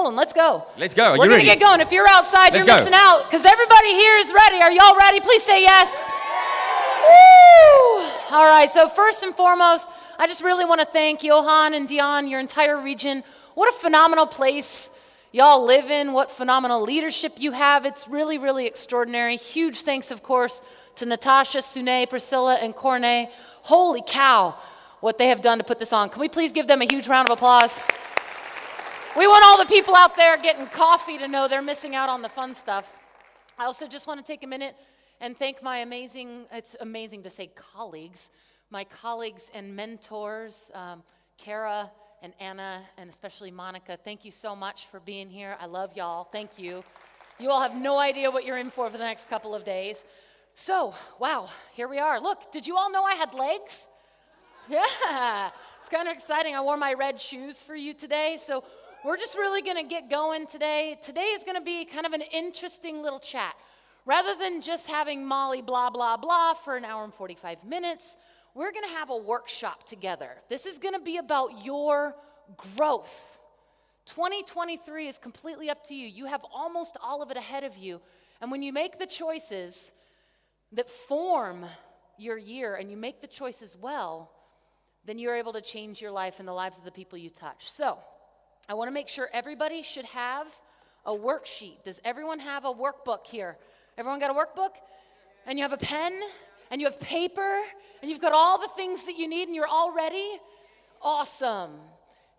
rolling. Let's go. Let's go. Are We're you going to ready? get going. If you're outside, Let's you're go. missing out because everybody here is ready. Are y'all ready? Please say yes. Woo! All right, so first and foremost, I just really want to thank Johan and Dion, your entire region. What a phenomenal place y'all live in. What phenomenal leadership you have. It's really, really extraordinary. Huge thanks, of course, to Natasha, Sune, Priscilla, and Corne. Holy cow, what they have done to put this on. Can we please give them a huge round of applause? We want all the people out there getting coffee to know they're missing out on the fun stuff. I also just want to take a minute and thank my it's amazing to say colleagues, my colleagues and mentors, Kara and Anna, and especially Monica. Thank you so much for being here. I love y'all. Thank you. You all have no idea what you're in for the next couple of days. So, wow, here we are. Look, did you all know I had legs? Yeah, it's kind of exciting. I wore my red shoes for you today, so we're just really going to get going today. Today is going to be kind of an interesting little chat. Rather than just having Molly blah, blah, blah for an hour and 45 minutes, we're going to have a workshop together. This is going to be about your growth. 2023 is completely up to you. You have almost all of it ahead of you. And when you make the choices that form your year and you make the choices well, then you're able to change your life and the lives of the people you touch. So I want to make sure everybody should have a worksheet. Does everyone have a workbook here? Everyone got a workbook? And you have a pen? And you have paper? And you've got all the things that you need and you're all ready? Awesome.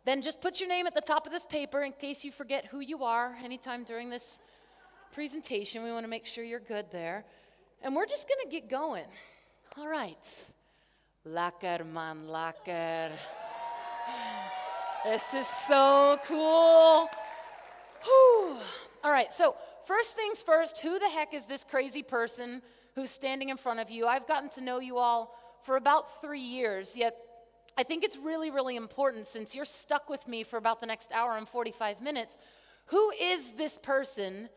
Then just put your name at the top of this paper in case you forget who you are anytime during this presentation. We want to make sure you're good there. And we're just going to get going. All right. Lakker, man, lakker. This is so cool. Whew. All right, so first things first, who the heck is this crazy person who's standing in front of you? I've gotten to know you all for about 3 years, yet I think it's really, really important since you're stuck with me for about the next hour and 45 minutes. Who is this person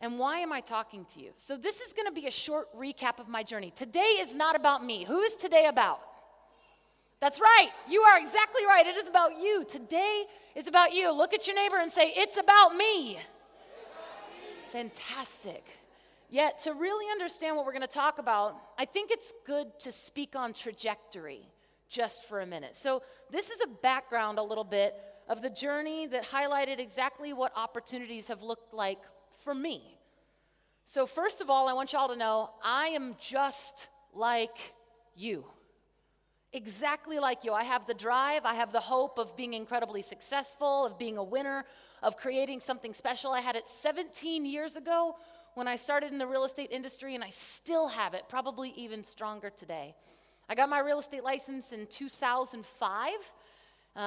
and why am I talking to you? So this is going to be a short recap of my journey. Today is not about me. Who is today about? That's right. You are exactly right. It is about you. Today is about you. Look at your neighbor and say, it's about me. Fantastic. Yet to really understand what we're going to talk about, I think it's good to speak on trajectory just for a minute. So this is a background a little bit of the journey that highlighted exactly what opportunities have looked like for me. So first of all, I want y'all to know I am just like you. Exactly like you. I have the drive, I have the hope of being incredibly successful, of being a winner, of creating something special. I had it 17 years ago when I started in the real estate industry, and I still have it, probably even stronger today. I got my real estate license in 2005.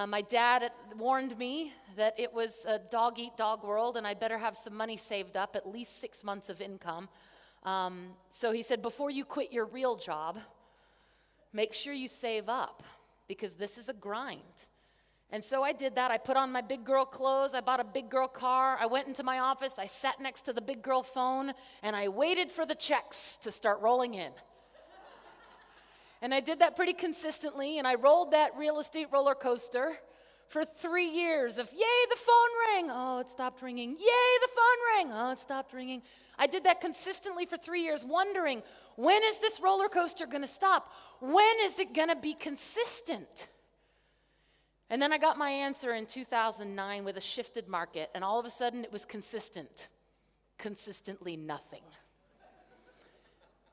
My dad warned me that it was a dog-eat-dog world, and I'd better have some money saved up, at least 6 months of income. So he said, before you quit your real job, make sure you save up, because this is a grind. And so I did that. I put on my big girl clothes. I bought a big girl car. I went into my office. I sat next to the big girl phone, and I waited for the checks to start rolling in. And I did that pretty consistently, and I rolled that real estate roller coaster for 3 years of, yay, the phone rang. Oh, it stopped ringing. Yay, the phone rang. Oh, it stopped ringing. I did that consistently for 3 years, wondering, when is this roller coaster going to stop? When is it going to be consistent? And then I got my answer in 2009 with a shifted market, and all of a sudden it was consistent. Consistently nothing.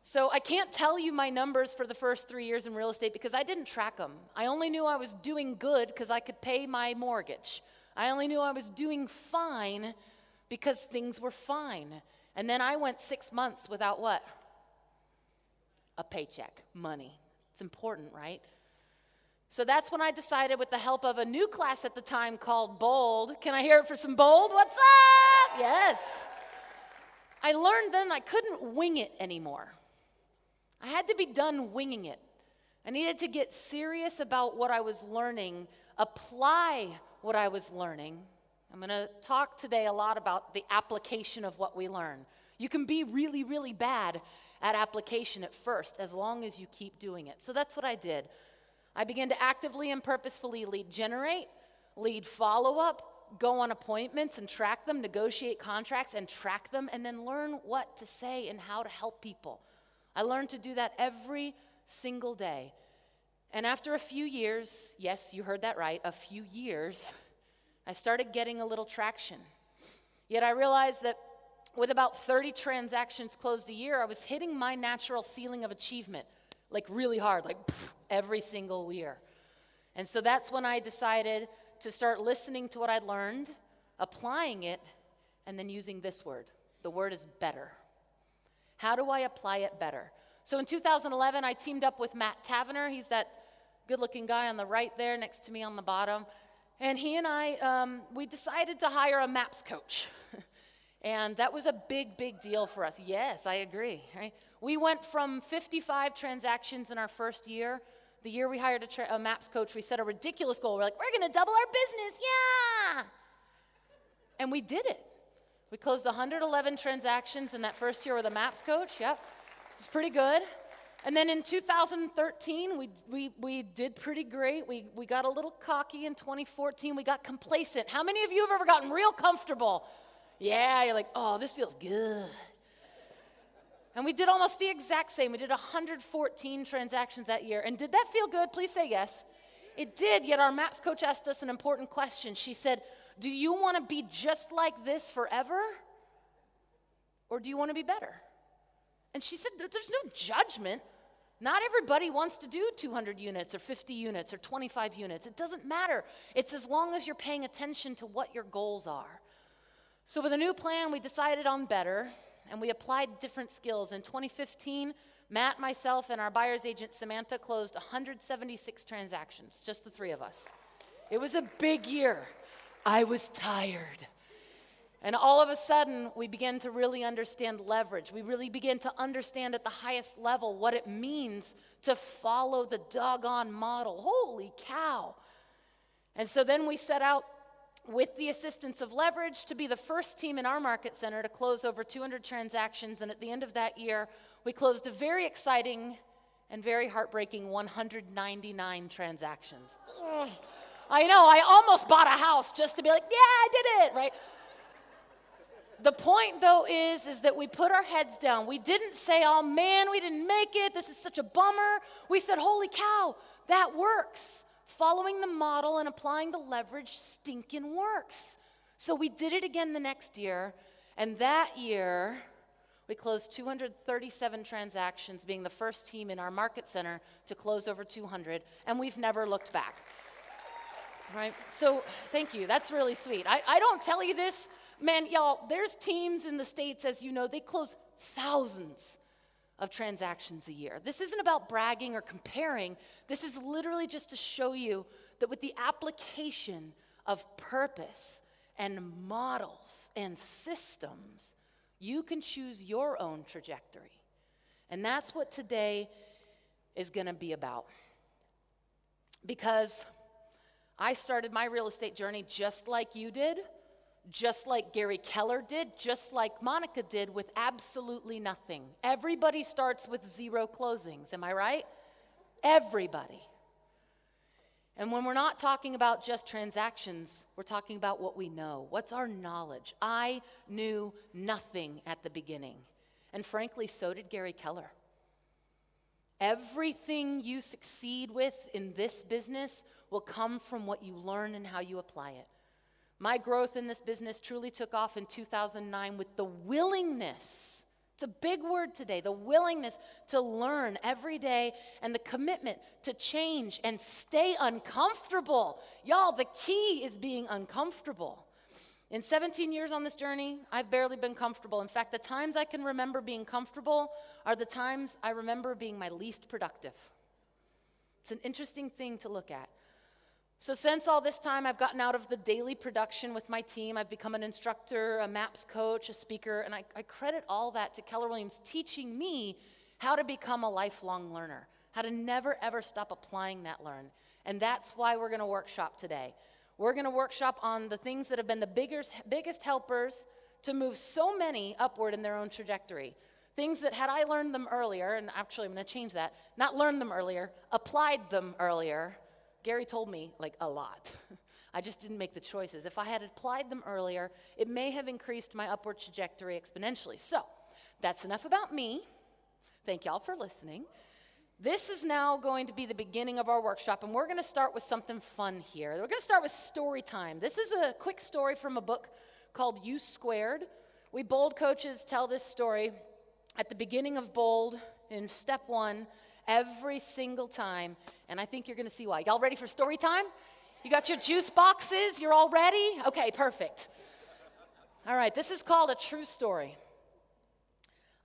So I can't tell you my numbers for the first 3 years in real estate because I didn't track them. I only knew I was doing good because I could pay my mortgage. I only knew I was doing fine because things were fine. And then I went 6 months without what? A paycheck, money. It's important, right? So that's when I decided, with the help of a new class at the time called Bold. Can I hear it for some Bold? What's up? Yes. I learned then I couldn't wing it anymore. I had to be done winging it. I needed to get serious about what I was learning, apply what I was learning. I'm going to talk today a lot about the application of what we learn. You can be really, really bad at application at first, as long as you keep doing it. So that's what I did. I began to actively and purposefully lead generate, lead follow-up, go on appointments and track them, negotiate contracts and track them, and then learn what to say and how to help people. I learned to do that every single day. And after a few years, yes, you heard that right, a few years, I started getting a little traction. Yet I realized that with about 30 transactions closed a year, I was hitting my natural ceiling of achievement, like really hard, like every single year. And so that's when I decided to start listening to what I'd learned, applying it, and then using this word. The word is better. How do I apply it better? So in 2011, I teamed up with Matt Tavener. He's that good-looking guy on the right there next to me on the bottom. And he and I, we decided to hire a MAPS coach. And that was a big, big deal for us. Yes, I agree, right? We went from 55 transactions in our first year. The year we hired a MAPS coach, we set a ridiculous goal. We're like, we're going to double our business, yeah! And we did it. We closed 111 transactions in that first year with a MAPS coach, yep. It was pretty good. And then in 2013, we did pretty great. We got a little cocky in 2014. We got complacent. How many of you have ever gotten real comfortable? Yeah, you're like, oh, this feels good. And we did almost the exact same. We did 114 transactions that year. And did that feel good? Please say yes. It did, yet our MAPS coach asked us an important question. She said, do you want to be just like this forever? Or do you want to be better? And she said, there's no judgment. Not everybody wants to do 200 units or 50 units or 25 units. It doesn't matter. It's as long as you're paying attention to what your goals are. So with a new plan, we decided on better, and we applied different skills. In 2015, Matt, myself, and our buyer's agent, Samantha, closed 176 transactions, just the three of us. It was a big year. I was tired. And all of a sudden, we began to really understand leverage. We really began to understand at the highest level what it means to follow the doggone model. Holy cow. And so then we set out with the assistance of leverage to be the first team in our market center to close over 200 transactions. And at the end of that year, we closed a very exciting and very heartbreaking 199 transactions. Ugh. I know, I almost bought a house just to be like, yeah, I did it, right? The point, though, is that we put our heads down. We didn't say, oh, man, we didn't make it. This is such a bummer. We said, holy cow, that works. Following the model and applying the leverage stinking works. So we did it again the next year, and that year we closed 237 transactions, being the first team in our market center to close over 200, and we've never looked back. Right? So thank you. That's really sweet. I don't tell you this, man, y'all, there's teams in the States, as you know, they close thousands of transactions a year. This isn't about bragging or comparing. This is literally just to show you that with the application of purpose and models and systems, you can choose your own trajectory. And that's what today is going to be about. Because I started my real estate journey just like you did, just like Gary Keller did, just like Monica did, with absolutely nothing. Everybody starts with 0 closings, am I right? Everybody. And when we're not talking about just transactions, we're talking about what we know. What's our knowledge? I knew nothing at the beginning. And frankly, so did Gary Keller. Everything you succeed with in this business will come from what you learn and how you apply it. My growth in this business truly took off in 2009 with the willingness, it's a big word today, the willingness to learn every day and the commitment to change and stay uncomfortable. Y'all, the key is being uncomfortable. In 17 years on this journey, I've barely been comfortable. In fact, the times I can remember being comfortable are the times I remember being my least productive. It's an interesting thing to look at. So since all this time, I've gotten out of the daily production with my team. I've become an instructor, a MAPS coach, a speaker, and I credit all that to Keller Williams teaching me how to become a lifelong learner, how to never, ever stop applying that learn. And that's why we're going to workshop today. We're going to workshop on the things that have been the biggest helpers to move so many upward in their own trajectory. Things that had I learned them earlier, and actually I'm going to change that, not learned them earlier, applied them earlier. Gary told me, like, a lot. I just didn't make the choices. If I had applied them earlier, it may have increased my upward trajectory exponentially. So, that's enough about me. Thank y'all for listening. This is now going to be the beginning of our workshop, and we're going to start with something fun here. We're going to start with story time. This is a quick story from a book called U Squared. We Bold coaches tell this story at the beginning of Bold in step 1 every single time, and I think you're going to see why. Y'all ready for story time? You got your juice boxes? You're all ready? Okay, perfect. All right, this is called A True Story.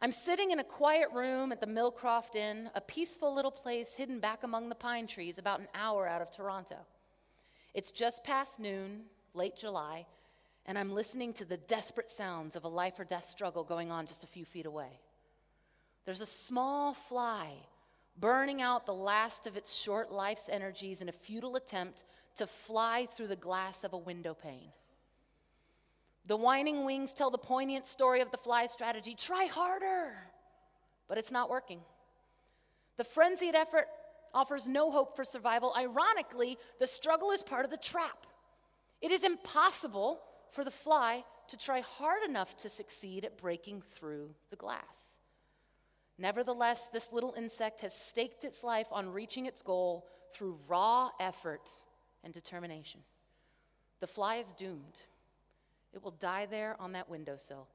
I'm sitting in a quiet room at the Millcroft Inn, a peaceful little place hidden back among the pine trees about an hour out of Toronto. It's just past noon, late July, and I'm listening to the desperate sounds of a life or death struggle going on just a few feet away. There's a small fly burning out the last of its short life's energies in a futile attempt to fly through the glass of a window pane. The whining wings tell the poignant story of the fly's strategy. Try harder, but it's not working. The frenzied effort offers no hope for survival. Ironically, the struggle is part of the trap. It is impossible for the fly to try hard enough to succeed at breaking through the glass. Nevertheless, this little insect has staked its life on reaching its goal through raw effort and determination. The fly is doomed. It will die there on that windowsill.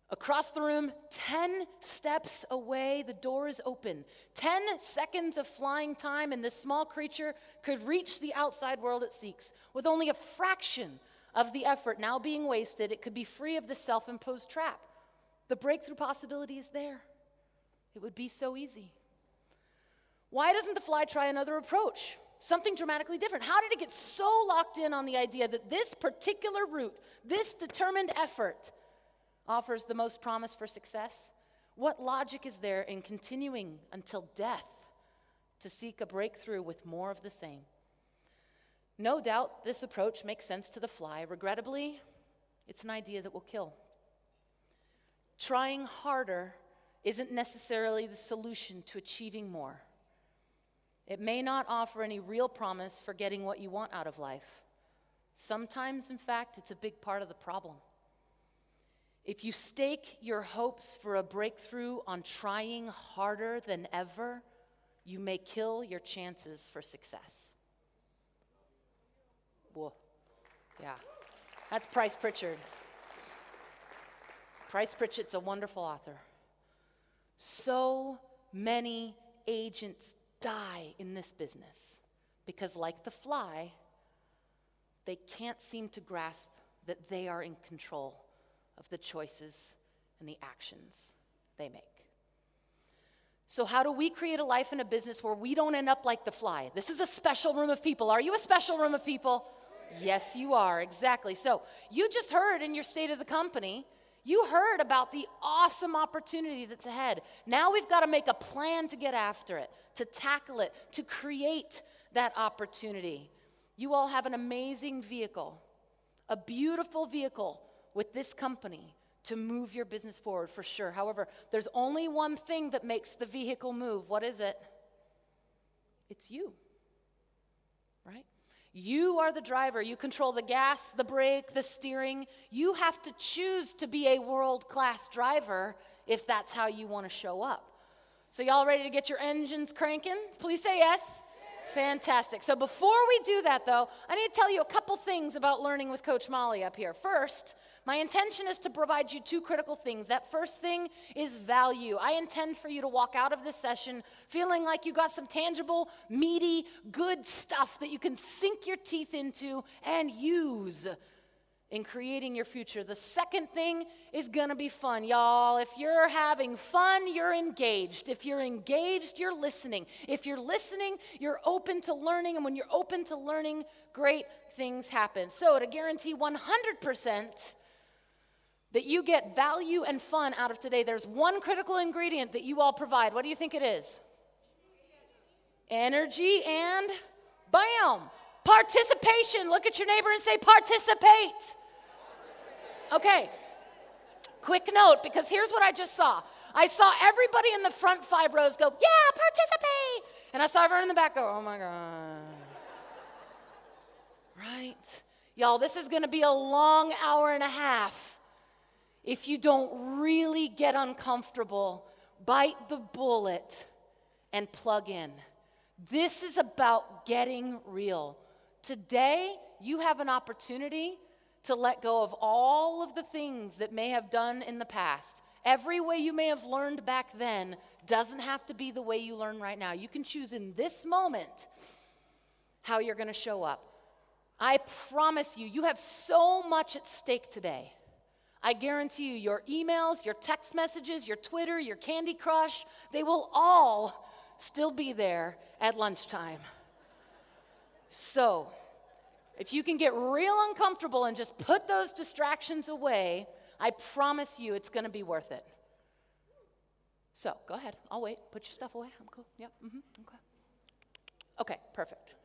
Across the room, 10 steps away, the door is open. 10 seconds of flying time, and this small creature could reach the outside world it seeks. With only a fraction of the effort now being wasted, it could be free of the self-imposed trap. The breakthrough possibility is there. It would be so easy. Why doesn't the fly try another approach? Something dramatically different. How did it get so locked in on the idea that this particular route, this determined effort, offers the most promise for success? What logic is there in continuing until death to seek a breakthrough with more of the same? No doubt this approach makes sense to the fly. Regrettably, it's an idea that will kill. Trying harder isn't necessarily the solution to achieving more. It may not offer any real promise for getting what you want out of life. Sometimes, in fact, it's a big part of the problem. If you stake your hopes for a breakthrough on trying harder than ever, you may kill your chances for success. Whoa. Yeah. That's Price Pritchard. Price Pritchard's a wonderful author. So many agents die in this business because, like the fly, they can't seem to grasp that they are in control of the choices and the actions they make. So how do we create a life and a business where we don't end up like the fly? This is a special room of people. Are you a special room of people? Yes, you are. Exactly. So you just heard in your state of the company, you heard about the awesome opportunity that's ahead. Now we've got to make a plan to get after it, to tackle it, to create that opportunity. You all have an amazing vehicle, a beautiful vehicle with this company to move your business forward for sure. However, there's only one thing that makes the vehicle move. What is it? It's you, right? You are the driver. You control the gas, the brake, the steering. You have to choose to be a world-class driver if that's how you want to show up. So y'all ready to get your engines cranking? Please say yes. Fantastic. So before we do that, though, I need to tell you a couple things about learning with Coach Molly up here. First, my intention is to provide you two critical things. That first thing is value. I intend for you to walk out of this session feeling like you got some tangible, meaty, good stuff that you can sink your teeth into and use in creating your future. The second thing is going to be fun, y'all. If you're having fun, you're engaged. If you're engaged, you're listening. If you're listening, you're open to learning. And when you're open to learning, great things happen. So to guarantee 100% that you get value and fun out of today, there's one critical ingredient that you all provide. What do you think it is? Energy and bam, participation. Look at your neighbor and say, participate. Okay, quick note, because here's what I just saw. I saw everybody in the front 5 rows go, yeah, participate. And I saw everyone in the back go, oh my God. right? Y'all, this is going to be a long hour and a half. If you don't really get uncomfortable, bite the bullet and plug in. This is about getting real. Today, you have an opportunity to let go of all of the things that may have done in the past. Every way you may have learned back then doesn't have to be the way you learn right now. You can choose in this moment how you're going to show up. I promise you, you have so much at stake today. I guarantee you, your emails, your text messages, your Twitter, your Candy Crush, they will all still be there at lunchtime. So, if you can get real uncomfortable and just put those distractions away, I promise you it's going to be worth it. So, go ahead. I'll wait. Put your stuff away. I'm cool. Yep. Okay. Okay, perfect.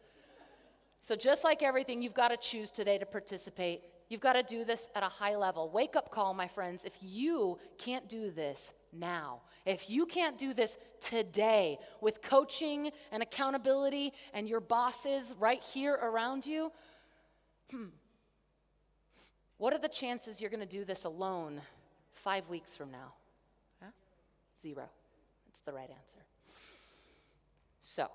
So just like everything, you've got to choose today to participate. You've got to do this at a high level. Wake up call, my friends. If you can't do this now, if you can't do this today with coaching and accountability and your bosses right here around you, what are the chances you're going to do this alone 5 weeks from now? Huh? 0. That's the right answer. So,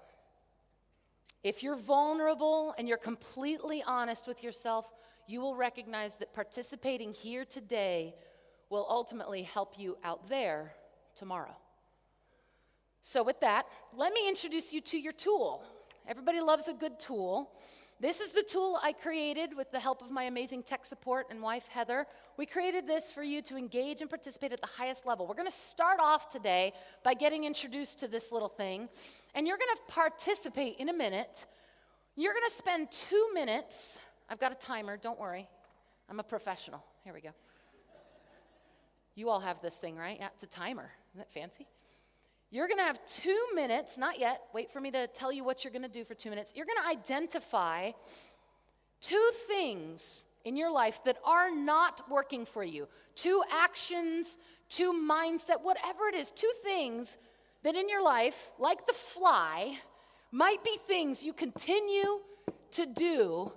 if you're vulnerable and you're completely honest with yourself, you will recognize that participating here today will ultimately help you out there tomorrow. So with that, let me introduce you to your tool. Everybody loves a good tool. This is the tool I created with the help of my amazing tech support and wife, Heather. We created this for you to engage and participate at the highest level. We're going to start off today by getting introduced to this little thing, and you're going to participate in a minute. You're going to spend 2 minutes. I've got a timer, don't worry. I'm a professional. Here we go. You all have this thing, right? Yeah, it's a timer. Isn't that fancy? You're going to have 2 minutes, not yet. Wait for me to tell you what you're going to do for 2 minutes. You're going to identify 2 things in your life that are not working for you. 2 actions, 2 mindset, whatever it is. 2 things that in your life, like the fly, might be things you continue to do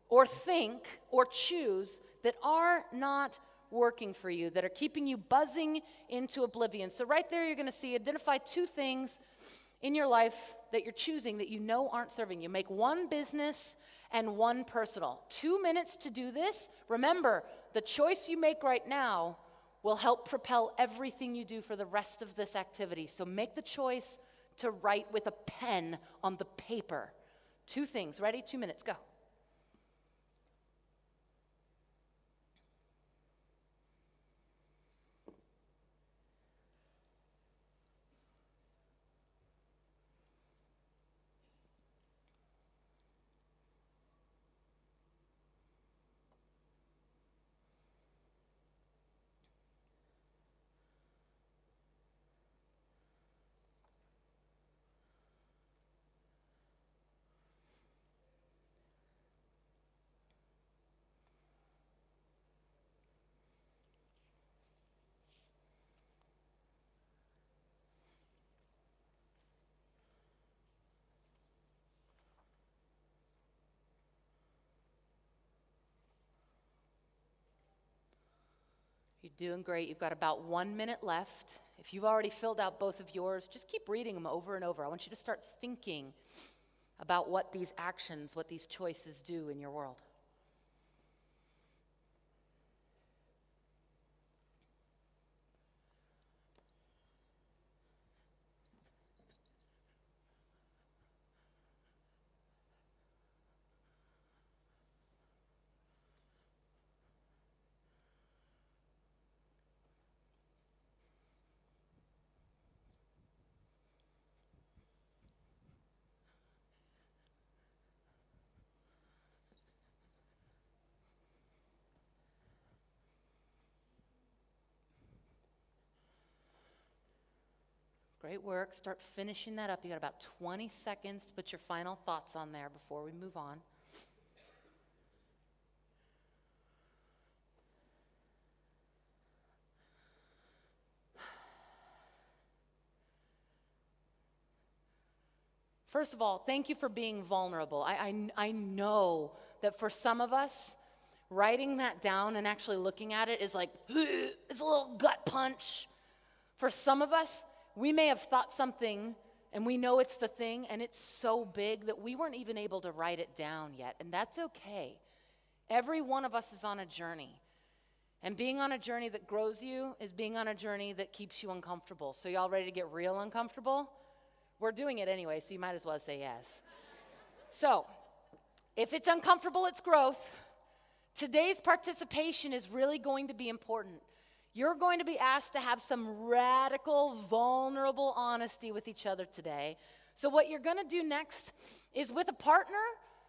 or think or choose that are not working for you, that are keeping you buzzing into oblivion. So right there you're going to see, identify 2 things in your life that you're choosing that you know aren't serving you. Make 1 business and 1 personal. 2 minutes to do this. Remember, the choice you make right now will help propel everything you do for the rest of this activity. So make the choice to write with a pen on the paper. 2 things. Ready? 2 minutes. Go. You're doing great. You've got about 1 minute left. If you've already filled out both of yours, just keep reading them over and over. I want you to start thinking about what these actions, what these choices do in your world. Great work. Start finishing that up. You got about 20 seconds to put your final thoughts on there before we move on. First of all, thank you for being vulnerable. I know that for some of us, writing that down and actually looking at it is like, it's a little gut punch. For some of us, we may have thought something and we know it's the thing and it's so big that we weren't even able to write it down yet, and that's okay. Every one of us is on a journey. And being on a journey that grows you is being on a journey that keeps you uncomfortable. So y'all ready to get real uncomfortable? We're doing it anyway, so you might as well say yes. So, if it's uncomfortable, it's growth. Today's participation is really going to be important. You're going to be asked to have some radical, vulnerable honesty with each other today. So what you're going to do next is with a partner,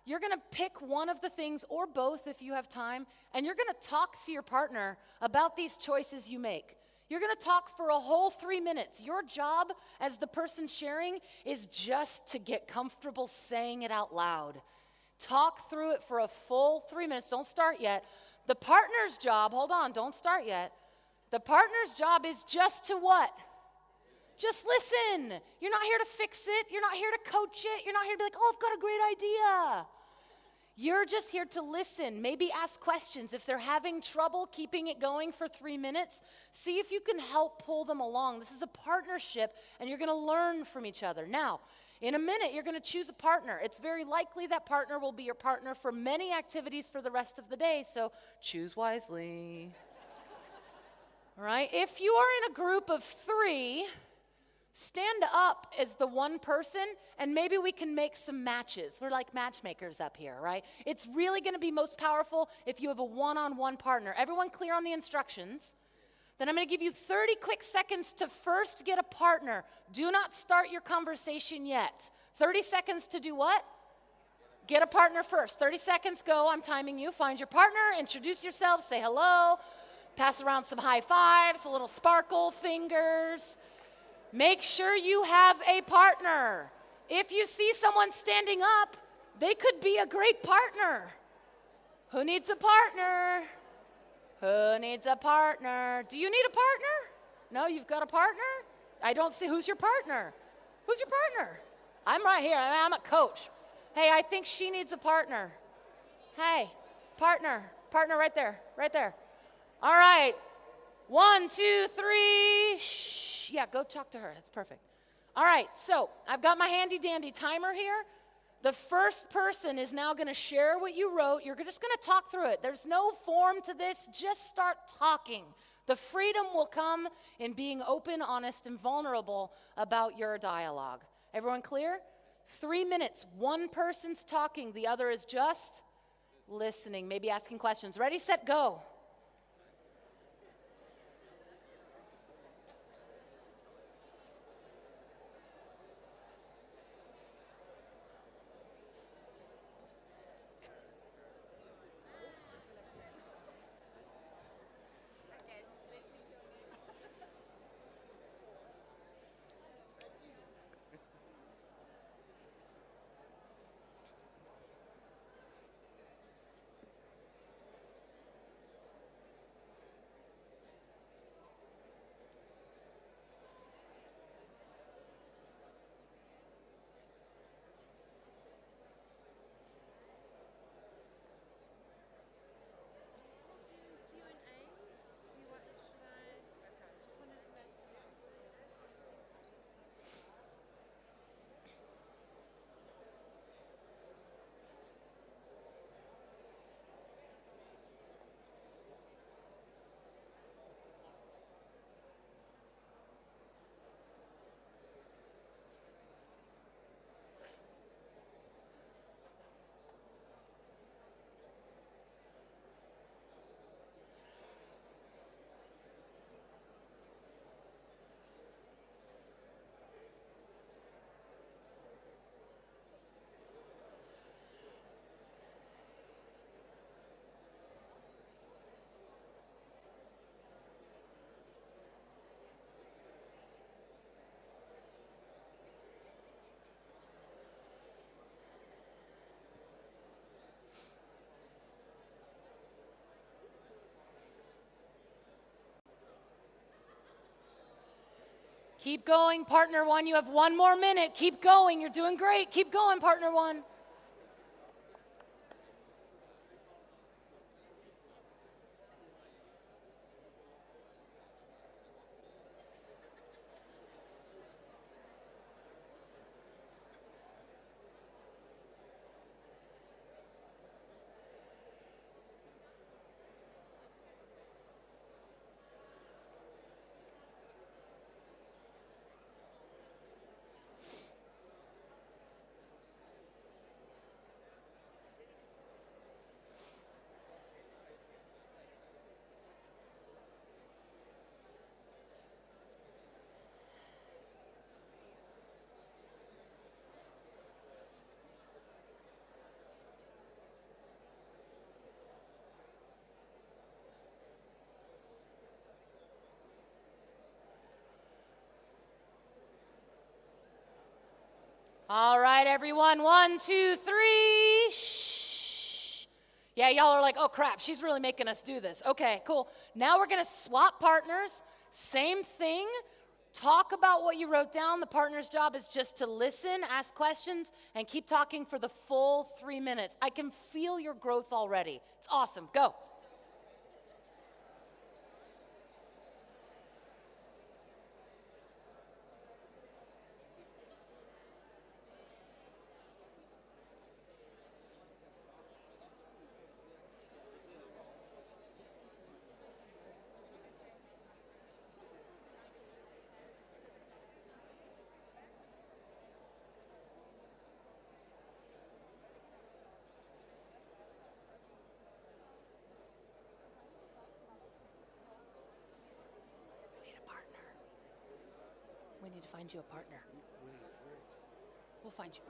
you're going to pick one of the things, or both if you have time, and you're going to talk to your partner about these choices you make. You're going to talk for a whole 3 minutes. Your job as the person sharing is just to get comfortable saying it out loud. Talk through it for a full 3 minutes. Don't start yet. The partner's job, hold on, don't start yet. The partner's job is just to what? Just listen. You're not here to fix it. You're not here to coach it. You're not here to be like, oh, I've got a great idea. You're just here to listen. Maybe ask questions. If they're having trouble keeping it going for 3 minutes, see if you can help pull them along. This is a partnership, and you're going to learn from each other. Now, in a minute, you're going to choose a partner. It's very likely that partner will be your partner for many activities for the rest of the day, so choose wisely. All right? If you are in a group of 3, stand up as the one person, and maybe we can make some matches. We're like matchmakers up here, right? It's really going to be most powerful if you have a one-on-one partner. Everyone clear on the instructions? Then I'm going to give you 30 quick seconds to first get a partner. Do not start your conversation yet. 30 seconds to do what? Get a partner first. 30 seconds, go. I'm timing you. Find your partner, introduce yourself, say hello, pass around some high fives, a little sparkle, fingers. Make sure you have a partner. If you see someone standing up, they could be a great partner. Who needs a partner? Who needs a partner? Do you need a partner? No, you've got a partner? I don't see. Who's your partner? Who's your partner? I'm right here. I'm a coach. Hey, I think she needs a partner. Hey, partner. Partner right there. Right there. All right. 1, 2, 3. Shh. Yeah, go talk to her. That's perfect. All right, so I've got my handy dandy timer here. The first person is now going to share what you wrote. You're just going to talk through it. There's no form to this. Just start talking. The freedom will come in being open, honest, and vulnerable about your dialogue. Everyone clear? 3 minutes. One person's talking. The other is just listening, maybe asking questions. Ready, set, go. Keep going, partner one. You have 1 more minute. Keep going. You're doing great. Keep going, partner one. All right, everyone. 1, 2, 3. Shh. Yeah, y'all are like, oh crap, she's really making us do this. Okay, cool. Now we're going to swap partners. Same thing. Talk about what you wrote down. The partner's job is just to listen, ask questions, and keep talking for the full 3 minutes. I can feel your growth already. It's awesome. Go. We need to find you a partner. We'll find you.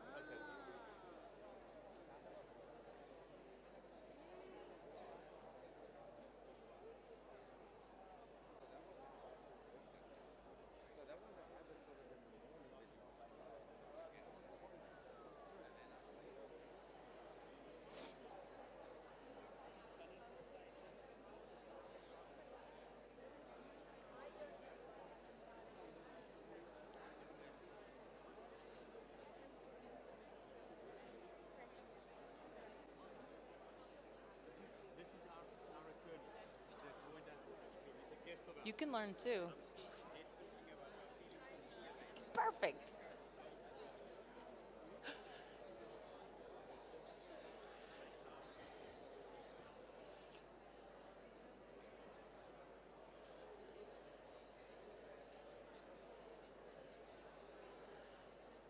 You can learn too. Perfect.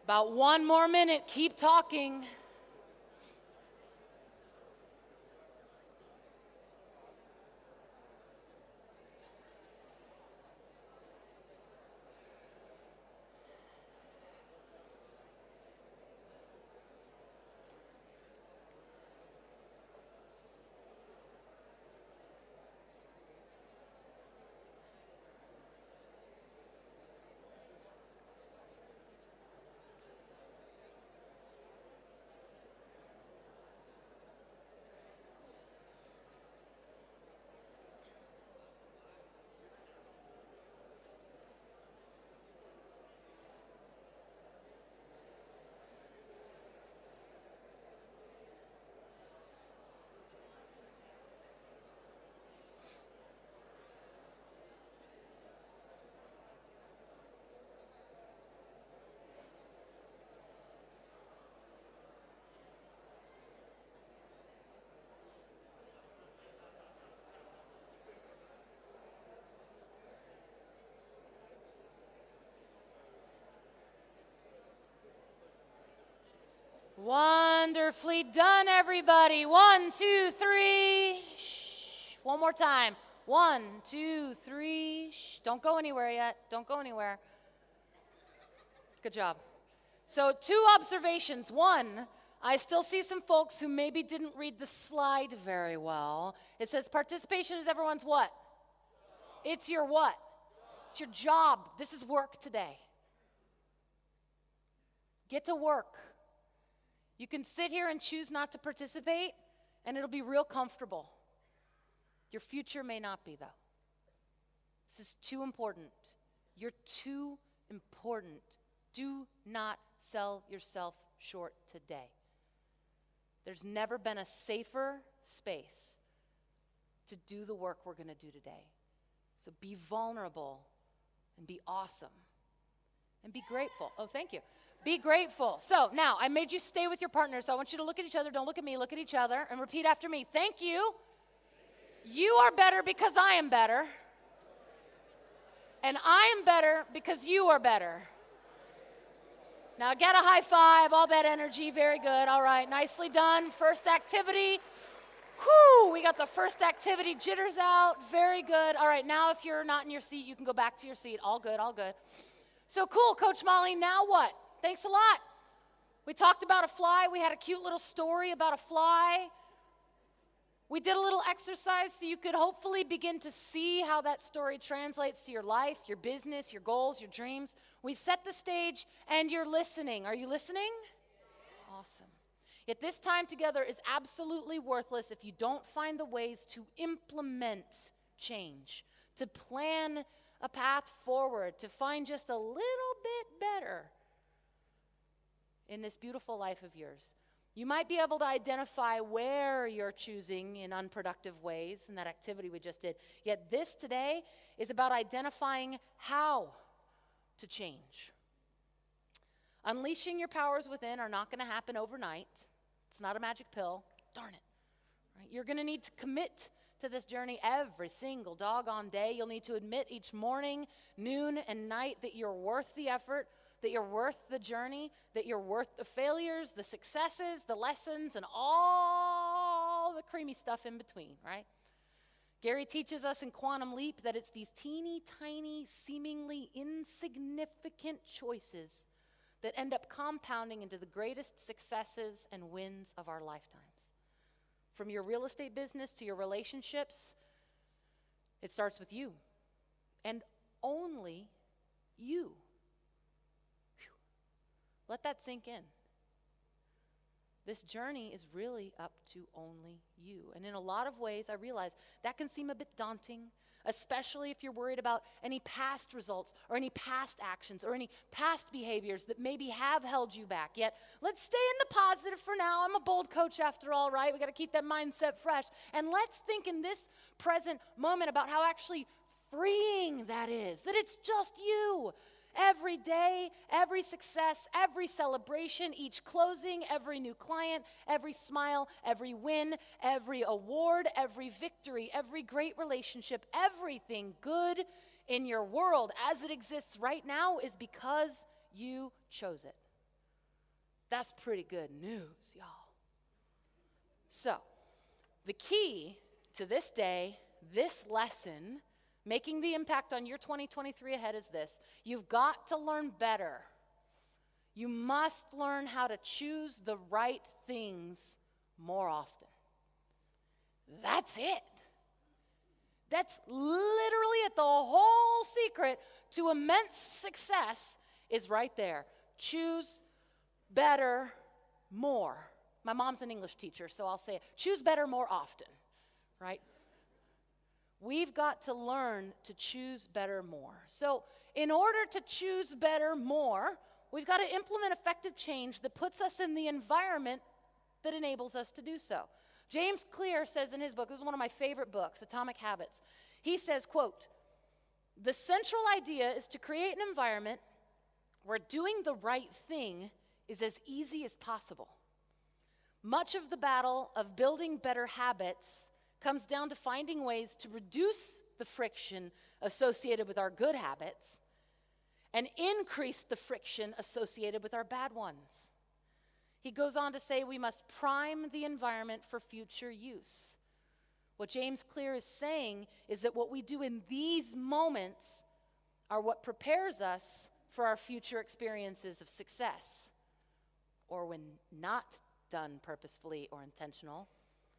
About 1 more minute. Keep talking. Wonderfully done, everybody. 1, 2, 3. Shh. One more time. 1, 2, 3. Shh. Don't go anywhere yet. Don't go anywhere. Good job. So 2 observations. 1, I still see some folks who maybe didn't read the slide very well. It says participation is everyone's what? It's your what? It's your job. This is work today. Get to work. You can sit here and choose not to participate, and it'll be real comfortable. Your future may not be, though. This is too important. You're too important. Do not sell yourself short today. There's never been a safer space to do the work we're going to do today. So be vulnerable and be awesome and be grateful. Oh, thank you. Be grateful. So now I made you stay with your partner, so I want you to look at each other. Don't look at me, look at each other, and repeat after me. Thank you. You are better because I am better. And I am better because you are better. Now get a high five, all that energy, very good. All right, nicely done. First activity. Whew, we got the first activity jitters out, very good. All right, now if you're not in your seat, you can go back to your seat. All good, all good. So cool, Coach Molly, now what? Thanks a lot. We talked about a fly. We had a cute little story about a fly. We did a little exercise so you could hopefully begin to see how that story translates to your life, your business, your goals, your dreams. We've set the stage and you're listening. Are you listening? Awesome. Yet this time together is absolutely worthless if you don't find the ways to implement change, to plan a path forward, to find just a little bit better in this beautiful life of yours. You might be able to identify where you're choosing in unproductive ways in that activity we just did. Yet this today is about identifying how to change. Unleashing your powers within are not going to happen overnight. It's not a magic pill. Darn it. Right? You're going to need to commit to this journey every single doggone day. You'll need to admit each morning, noon, and night that you're worth the effort, that you're worth the journey, that you're worth the failures, the successes, the lessons, and all the creamy stuff in between, right? Gary teaches us in Quantum Leap that it's these teeny tiny, seemingly insignificant choices that end up compounding into the greatest successes and wins of our lifetimes. From your real estate business to your relationships, it starts with you. And only you. Whew. Let that sink in. This journey is really up to only you. And in a lot of ways, I realize that can seem a bit daunting, especially if you're worried about any past results or any past actions or any past behaviors that maybe have held you back. Yet, let's stay in the positive for now. I'm a bold coach after all, right? We got to keep that mindset fresh. And let's think in this present moment about how actually freeing that is, that it's just you. Every day, every success, every celebration, each closing, every new client, every smile, every win, every award, every victory, every great relationship, everything good in your world as it exists right now is because you chose it. That's pretty good news, y'all. So, the key to this day, this lesson, making the impact on your 2023 ahead is this. You've got to learn better. You must learn how to choose the right things more often. That's it. That's literally it. The whole secret to immense success is right there. Choose better more. My mom's an English teacher, so I'll say it. Choose better more often, right? We've got to learn to choose better more. So in order to choose better more, we've got to implement effective change that puts us in the environment that enables us to do so. James Clear says in his book, this is one of my favorite books, Atomic Habits. He says, quote, "The central idea is to create an environment where doing the right thing is as easy as possible. Much of the battle of building better habits comes down to finding ways to reduce the friction associated with our good habits and increase the friction associated with our bad ones." He goes on to say we must prime the environment for future use. What James Clear is saying is that what we do in these moments are what prepares us for our future experiences of success, or when not done purposefully or intentional,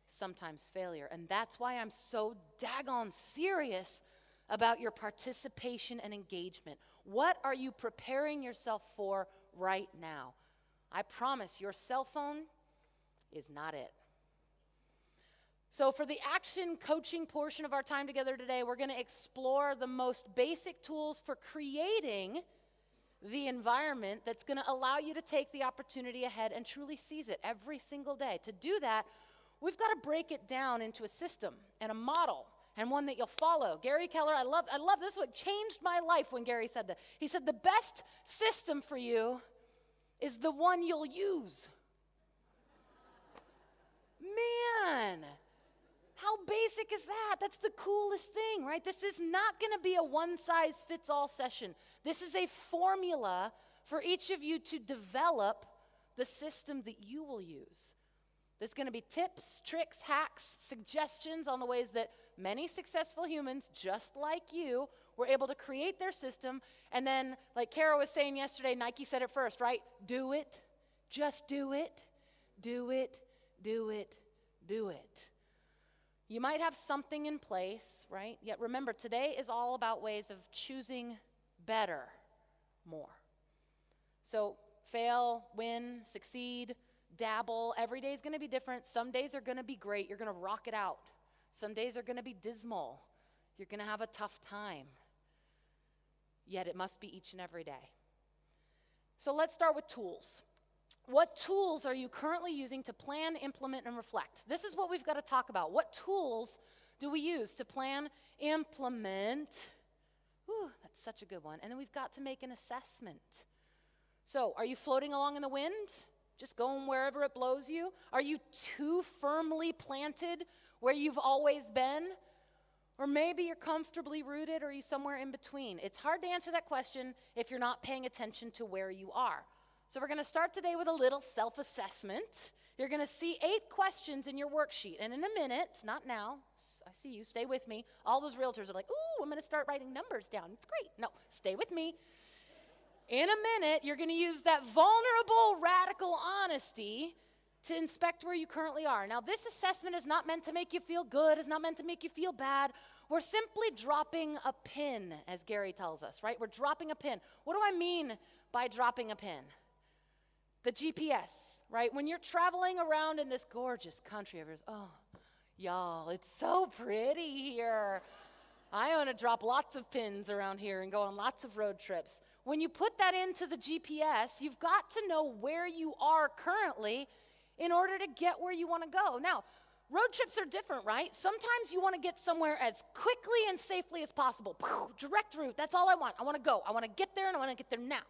sometimes failure. And that's why I'm so daggone serious about your participation and engagement. What are you preparing yourself for right now? I promise your cell phone is not it. So for the action coaching portion of our time together today, we're going to explore the most basic tools for creating the environment that's going to allow you to take the opportunity ahead and truly seize it every single day. To do that, we've got to break it down into a system and a model and one that you'll follow. Gary Keller, I love this. What changed my life when Gary said that. He said, the best system for you is the one you'll use. Man, how basic is that? That's the coolest thing, right? This is not going to be a one-size-fits-all session. This is a formula for each of you to develop the system that you will use. There's going to be tips, tricks, hacks, suggestions on the ways that many successful humans, just like you, were able to create their system. And then, like Kara was saying yesterday, Nike said it first, right? Do it. Just do it. Do it. Do it. Do it. You might have something in place, right? Yet remember, today is all about ways of choosing better, more. So fail, win, succeed, dabble. Every day is going to be different. Some days are going to be great. You're going to rock it out. Some days are going to be dismal. You're going to have a tough time. Yet it must be each and every day. So let's start with tools. What tools are you currently using to plan, implement, and reflect? This is what we've got to talk about. What tools do we use to plan, implement? Ooh, that's such a good one. And then we've got to make an assessment. So, are you floating along in the wind? Just going wherever it blows you? Are you too firmly planted where you've always been? Or maybe you're comfortably rooted, or are you somewhere in between? It's hard to answer that question if you're not paying attention to where you are. So we're going to start today with a little self-assessment. You're going to see 8 questions in your worksheet. And in a minute, not now, I see you, stay with me. All those realtors are like, ooh, I'm going to start writing numbers down. It's great. No, stay with me. In a minute, you're going to use that vulnerable, radical honesty to inspect where you currently are. Now, this assessment is not meant to make you feel good, it's not meant to make you feel bad. We're simply dropping a pin, as Gary tells us, right? We're dropping a pin. What do I mean by dropping a pin? The GPS, right? When you're traveling around in this gorgeous country of yours, oh, y'all, it's so pretty here. I want to drop lots of pins around here and go on lots of road trips. When you put that into the GPS, you've got to know where you are currently in order to get where you want to go. Now, road trips are different, right? Sometimes you want to get somewhere as quickly and safely as possible. Direct route, that's all I want. I want to go. I want to get there, and I want to get there now.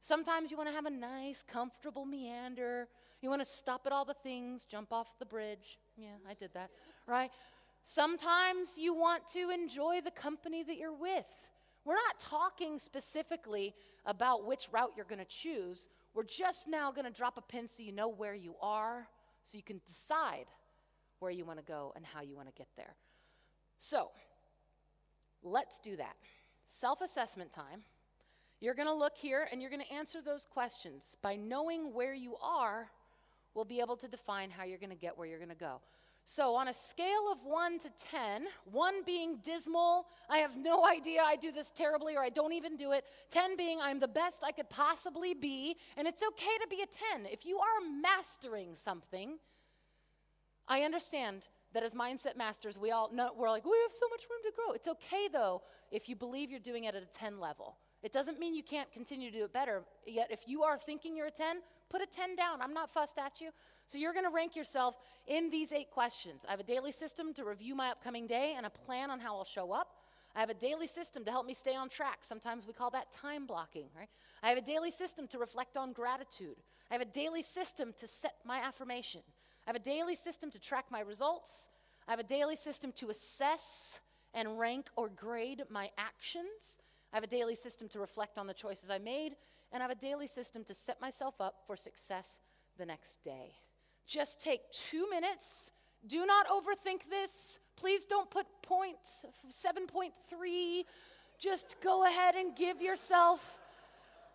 Sometimes you want to have a nice, comfortable meander. You want to stop at all the things, jump off the bridge. Yeah, I did that, right? Sometimes you want to enjoy the company that you're with. We're not talking specifically about which route you're going to choose. We're just now going to drop a pin so you know where you are, so you can decide where you want to go and how you want to get there. So, let's do that. Self-assessment time. You're going to look here and you're going to answer those questions. By knowing where you are, we'll be able to define how you're going to get where you're going to go. So on a scale of 1 to 10, 1 being dismal, I have no idea, I do this terribly, or I don't even do it, 10 being I'm the best I could possibly be, and it's okay to be a 10. If you are mastering something, I understand that as mindset masters, we all know, we're like, we have so much room to grow. It's okay, though, if you believe you're doing it at a 10 level. It doesn't mean you can't continue to do it better, yet if you are thinking you're a 10, put a 10 down. I'm not fussed at you. So you're going to rank yourself in these 8 questions. I have a daily system to review my upcoming day and a plan on how I'll show up. I have a daily system to help me stay on track. Sometimes we call that time blocking, right? I have a daily system to reflect on gratitude. I have a daily system to set my affirmation. I have a daily system to track my results. I have a daily system to assess and rank or grade my actions. I have a daily system to reflect on the choices I made. And I have a daily system to set myself up for success the next day. Just take 2 minutes. Do not overthink this. Please don't put 7.3. Just go ahead and give yourself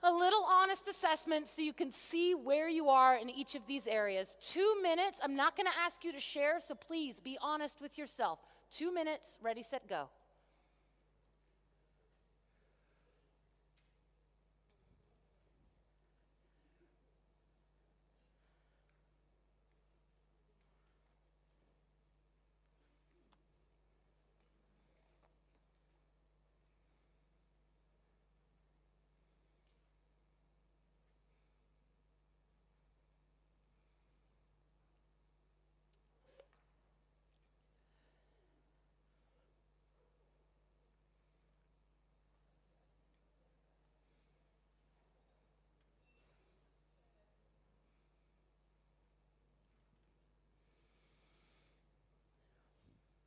a little honest assessment so you can see where you are in each of these areas. 2 minutes. I'm not going to ask you to share, so please be honest with yourself. 2 minutes. Ready, set, go.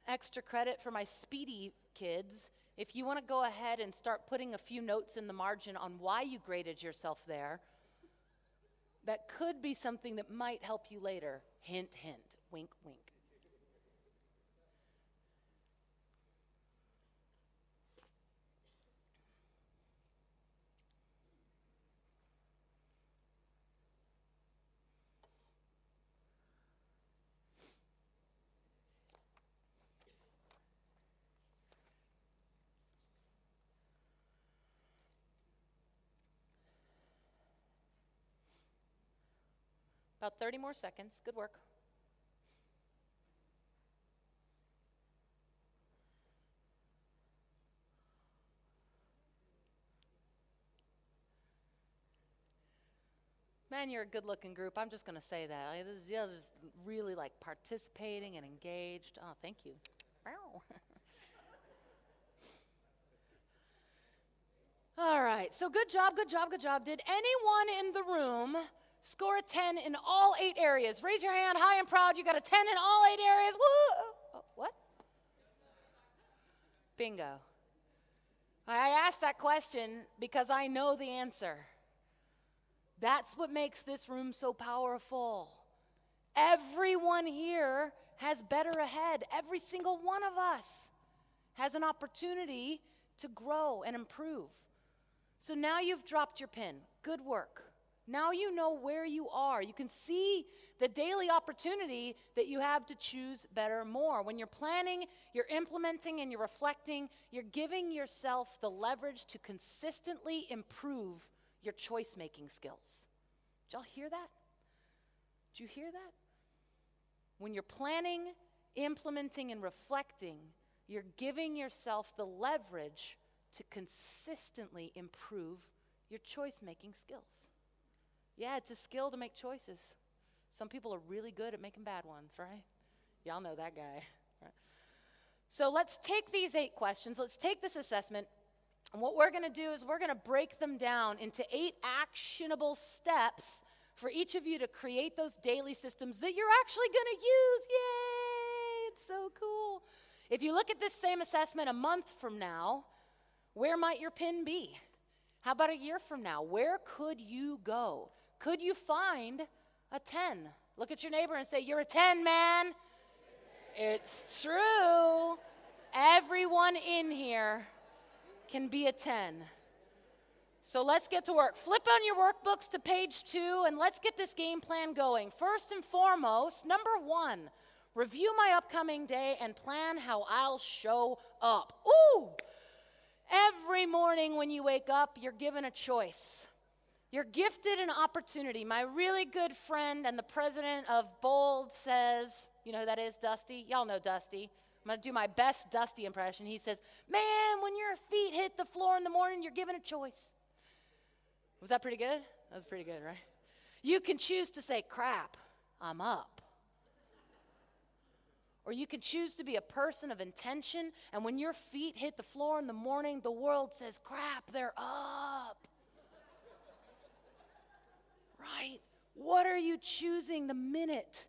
Extra credit for my speedy kids. If you want to go ahead and start putting a few notes in the margin on why you graded yourself there, that could be something that might help you later. Hint, hint, wink, wink. About 30 more seconds. Good work. Man, you're a good-looking group. I'm just going to say that. You're just really like participating and engaged. Oh, thank you. All right, so good job, good job, good job. Did anyone in the room score a 10 in all 8 areas? Raise your hand high and proud. You got a 10 in all 8 areas. Woo! Oh, what? Bingo. I asked that question because I know the answer. That's what makes this room so powerful. Everyone here has better ahead. Every single one of us has an opportunity to grow and improve. So now you've dropped your pin. Good work. Now you know where you are. You can see the daily opportunity that you have to choose better more. When you're planning, you're implementing, and you're reflecting, you're giving yourself the leverage to consistently improve your choice-making skills. Did y'all hear that? Did you hear that? When you're planning, implementing, and reflecting, you're giving yourself the leverage to consistently improve your choice-making skills. Yeah, it's a skill to make choices. Some people are really good at making bad ones, right? Y'all know that guy. Right? So let's take these 8 questions. Let's take this assessment. And what we're going to do is we're going to break them down into 8 actionable steps for each of you to create those daily systems that you're actually going to use. Yay! It's so cool. If you look at this same assessment a month from now, where might your pin be? How about a year from now? Where could you go? Could you find a 10? Look at your neighbor and say, "You're a 10, man." It's true. Everyone in here can be a 10. So let's get to work. Flip on your workbooks to page 2, and let's get this game plan going. First and foremost, number 1, review my upcoming day and plan how I'll show up. Ooh! Every morning when you wake up, you're given a choice. You're gifted an opportunity. My really good friend and the president of Bold says, you know who that is, Dusty? Y'all know Dusty. I'm going to do my best Dusty impression. He says, "Man, when your feet hit the floor in the morning, you're given a choice." Was that pretty good? That was pretty good, right? You can choose to say, "Crap, I'm up." Or you can choose to be a person of intention, and when your feet hit the floor in the morning, the world says, "Crap, they're up." Right? What are you choosing the minute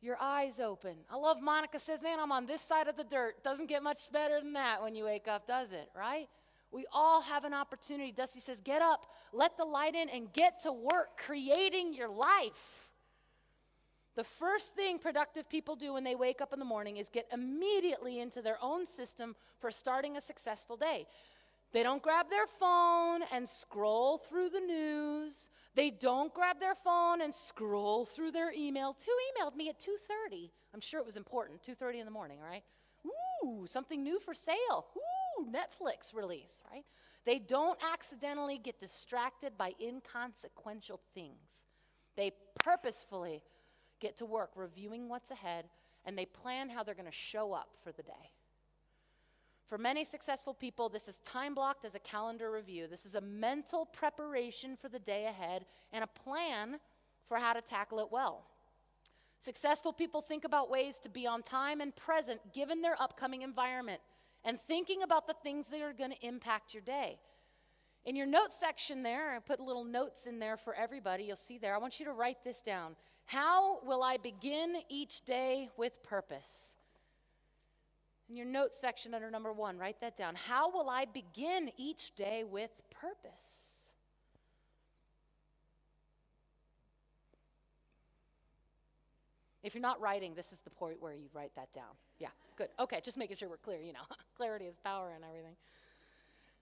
your eyes open? I love Monica says, "Man, I'm on this side of the dirt." Doesn't get much better than that when you wake up, does it? Right? We all have an opportunity. Dusty says, "Get up, let the light in, and get to work creating your life." The first thing productive people do when they wake up in the morning is get immediately into their own system for starting a successful day. They don't grab their phone and scroll through the news. They don't grab their phone and scroll through their emails. Who emailed me at 2:30? I'm sure it was important, 2:30 in the morning, right? Ooh, something new for sale. Ooh, Netflix release, right? They don't accidentally get distracted by inconsequential things. They purposefully get to work reviewing what's ahead, and they plan how they're going to show up for the day. For many successful people, this is time blocked as a calendar review. This is a mental preparation for the day ahead and a plan for how to tackle it well. Successful people think about ways to be on time and present given their upcoming environment and thinking about the things that are going to impact your day. In your notes section there, I put little notes in there for everybody. You'll see there. I want you to write this down. How will I begin each day with purpose? In your notes section under number 1, write that down. How will I begin each day with purpose? If you're not writing, this is the point where you write that down. Yeah, good. Okay, just making sure we're clear, Clarity is power and everything.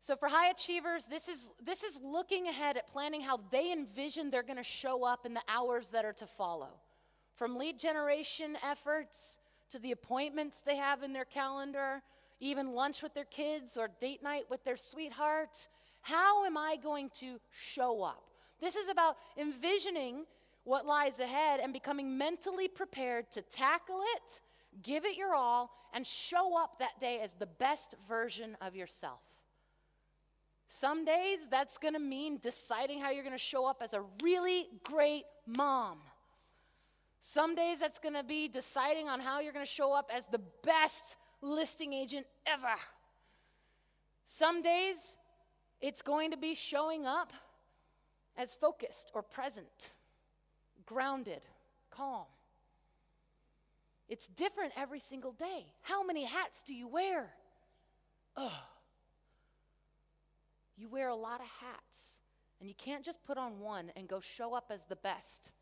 So for high achievers, this is looking ahead at planning how they envision they're going to show up in the hours that are to follow. From lead generation efforts to the appointments they have in their calendar, even lunch with their kids or date night with their sweetheart. How am I going to show up? This is about envisioning what lies ahead and becoming mentally prepared to tackle it, give it your all, and show up that day as the best version of yourself. Some days that's going to mean deciding how you're going to show up as a really great mom. Some days that's going to be deciding on how you're going to show up as the best listing agent ever. Some days it's going to be showing up as focused or present, grounded, calm. It's different every single day. How many hats do you wear? You wear a lot of hats, and you can't just put on one and go show up as the best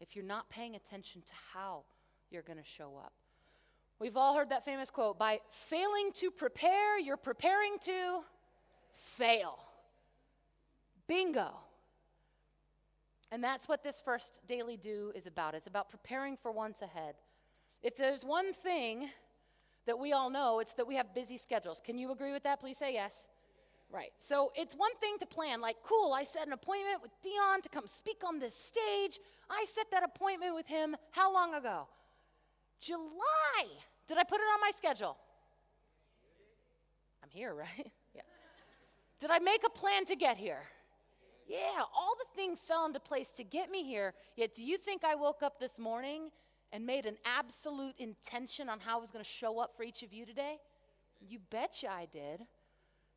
if you're not paying attention to how you're going to show up. We've all heard that famous quote, by failing to prepare, you're preparing to fail. Bingo. And that's what this first daily do is about. It's about preparing for what's ahead. If there's one thing that we all know, it's that we have busy schedules. Can you agree with that? Please say yes. Right. So it's one thing to plan, like, cool, I set an appointment with Dion to come speak on this stage. I set that appointment with him how long ago? July. Did I put it on my schedule? I'm here, right? Yeah. Did I make a plan to get here? Yeah, all the things fell into place to get me here. Yet do you think I woke up this morning and made an absolute intention on how I was going to show up for each of you today? You betcha I did.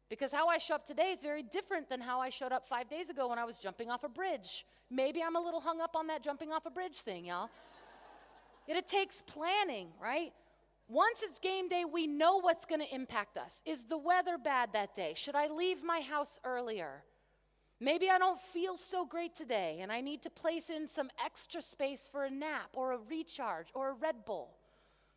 Because how I show up today is very different than how I showed up 5 days ago when I was jumping off a bridge. Maybe I'm a little hung up on that jumping off a bridge thing, y'all. Yet it takes planning, right? Once it's game day, we know what's going to impact us. Is the weather bad that day? Should I leave my house earlier? Maybe I don't feel so great today, and I need to place in some extra space for a nap or a recharge or a Red Bull.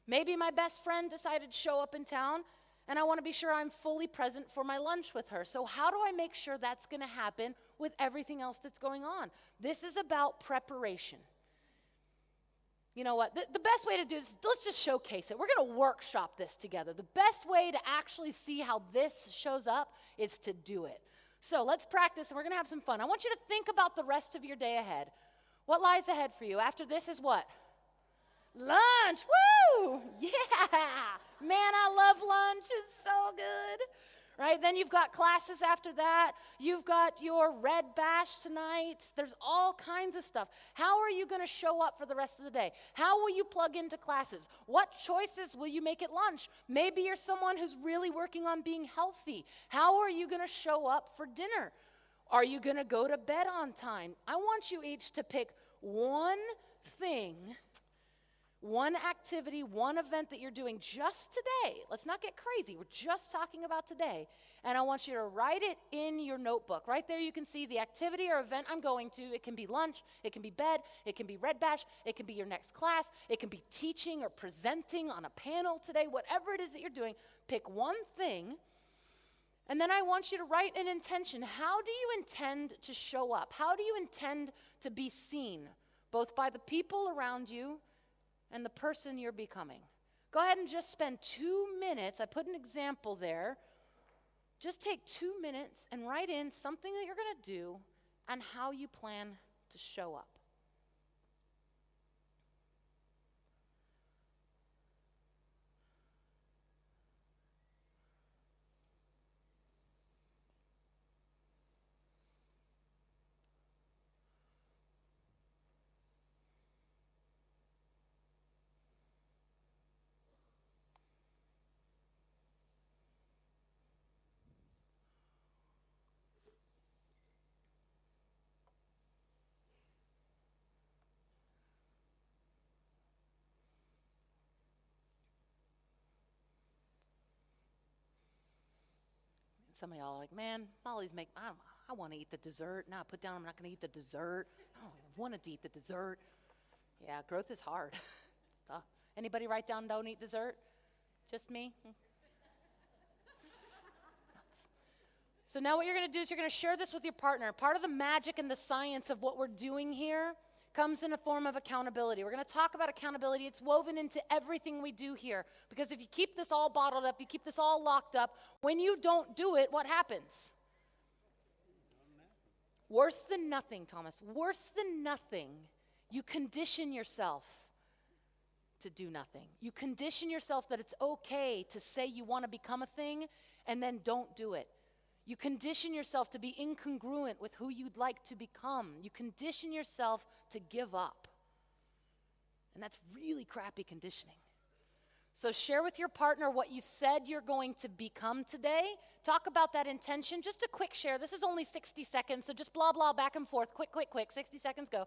Maybe my best friend decided to show up in town, and I want to be sure I'm fully present for my lunch with her. So how do I make sure that's going to happen with everything else that's going on? This is about preparation. You know what? The best way to do this, let's just showcase it. We're going to workshop this together. The best way to actually see how this shows up is to do it. So let's practice, and we're going to have some fun. I want you to think about the rest of your day ahead. What lies ahead for you? After this is what? Lunch. Woo! Yeah. Man, I love lunch. It's so good. Right? Then you've got classes after that. You've got your red bash tonight. There's all kinds of stuff. How are you going to show up for the rest of the day? How will you plug into classes? What choices will you make at lunch? Maybe you're someone who's really working on being healthy. How are you going to show up for dinner? Are you going to go to bed on time? I want you each to pick one thing, one activity, one event that you're doing just today. Let's not get crazy. We're just talking about today. And I want you to write it in your notebook. Right there you can see the activity or event I'm going to. It can be lunch. It can be bed. It can be red bash. It can be your next class. It can be teaching or presenting on a panel today. Whatever it is that you're doing, pick one thing. And then I want you to write an intention. How do you intend to show up? How do you intend to be seen, both by the people around you and the person you're becoming? Go ahead and just spend 2 minutes. I put an example there. Just take 2 minutes and write in something that you're going to do and how you plan to show up. Some of y'all are like, man, Molly's I want to eat the dessert. Now I put down I'm not going to eat the dessert. I don't want to eat the dessert. Yeah, growth is hard. It's tough. Anybody write down don't eat dessert? Just me? So now what you're going to do is you're going to share this with your partner. Part of the magic and the science of what we're doing here comes in a form of accountability. We're going to talk about accountability. It's woven into everything we do here. Because if you keep this all bottled up, you keep this all locked up, when you don't do it, what happens? Worse than nothing, Thomas. Worse than nothing You condition yourself to do nothing. You condition yourself that it's okay to say you want to become a thing and then don't do it. You condition yourself to be incongruent with who you'd like to become. You condition yourself to give up. And that's really crappy conditioning. So share with your partner what you said you're going to become today. Talk about that intention. Just a quick share. This is only 60 seconds, so just blah, blah, back and forth. Quick. 60 seconds, go.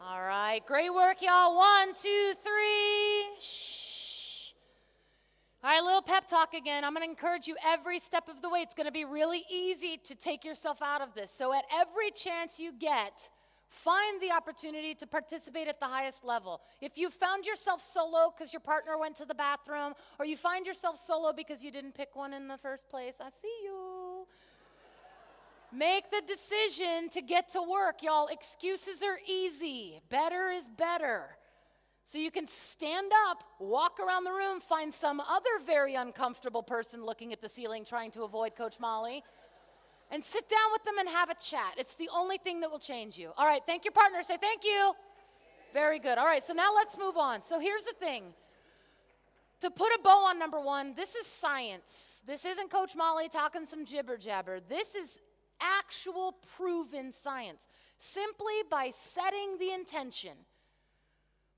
All right, great work, y'all. 1, 2, 3. Shh. All right, a little pep talk again. I'm going to encourage you every step of the way. It's going to be really easy to take yourself out of this. So at every chance you get, find the opportunity to participate at the highest level. If you found yourself solo because your partner went to the bathroom, or you find yourself solo because you didn't pick one in the first place, I see you. Make the decision to get to work, y'all. Excuses are easy. Better is better. So you can stand up, walk around the room, find some other very uncomfortable person looking at the ceiling trying to avoid Coach Molly, and sit down with them and have a chat. It's the only thing that will change you. All right, thank your partner. Say thank you. Very good. All right, so now let's move on. So here's the thing. To put a bow on number 1, this is science. This isn't Coach Molly talking some jibber jabber. This is actual proven science. Simply by setting the intention,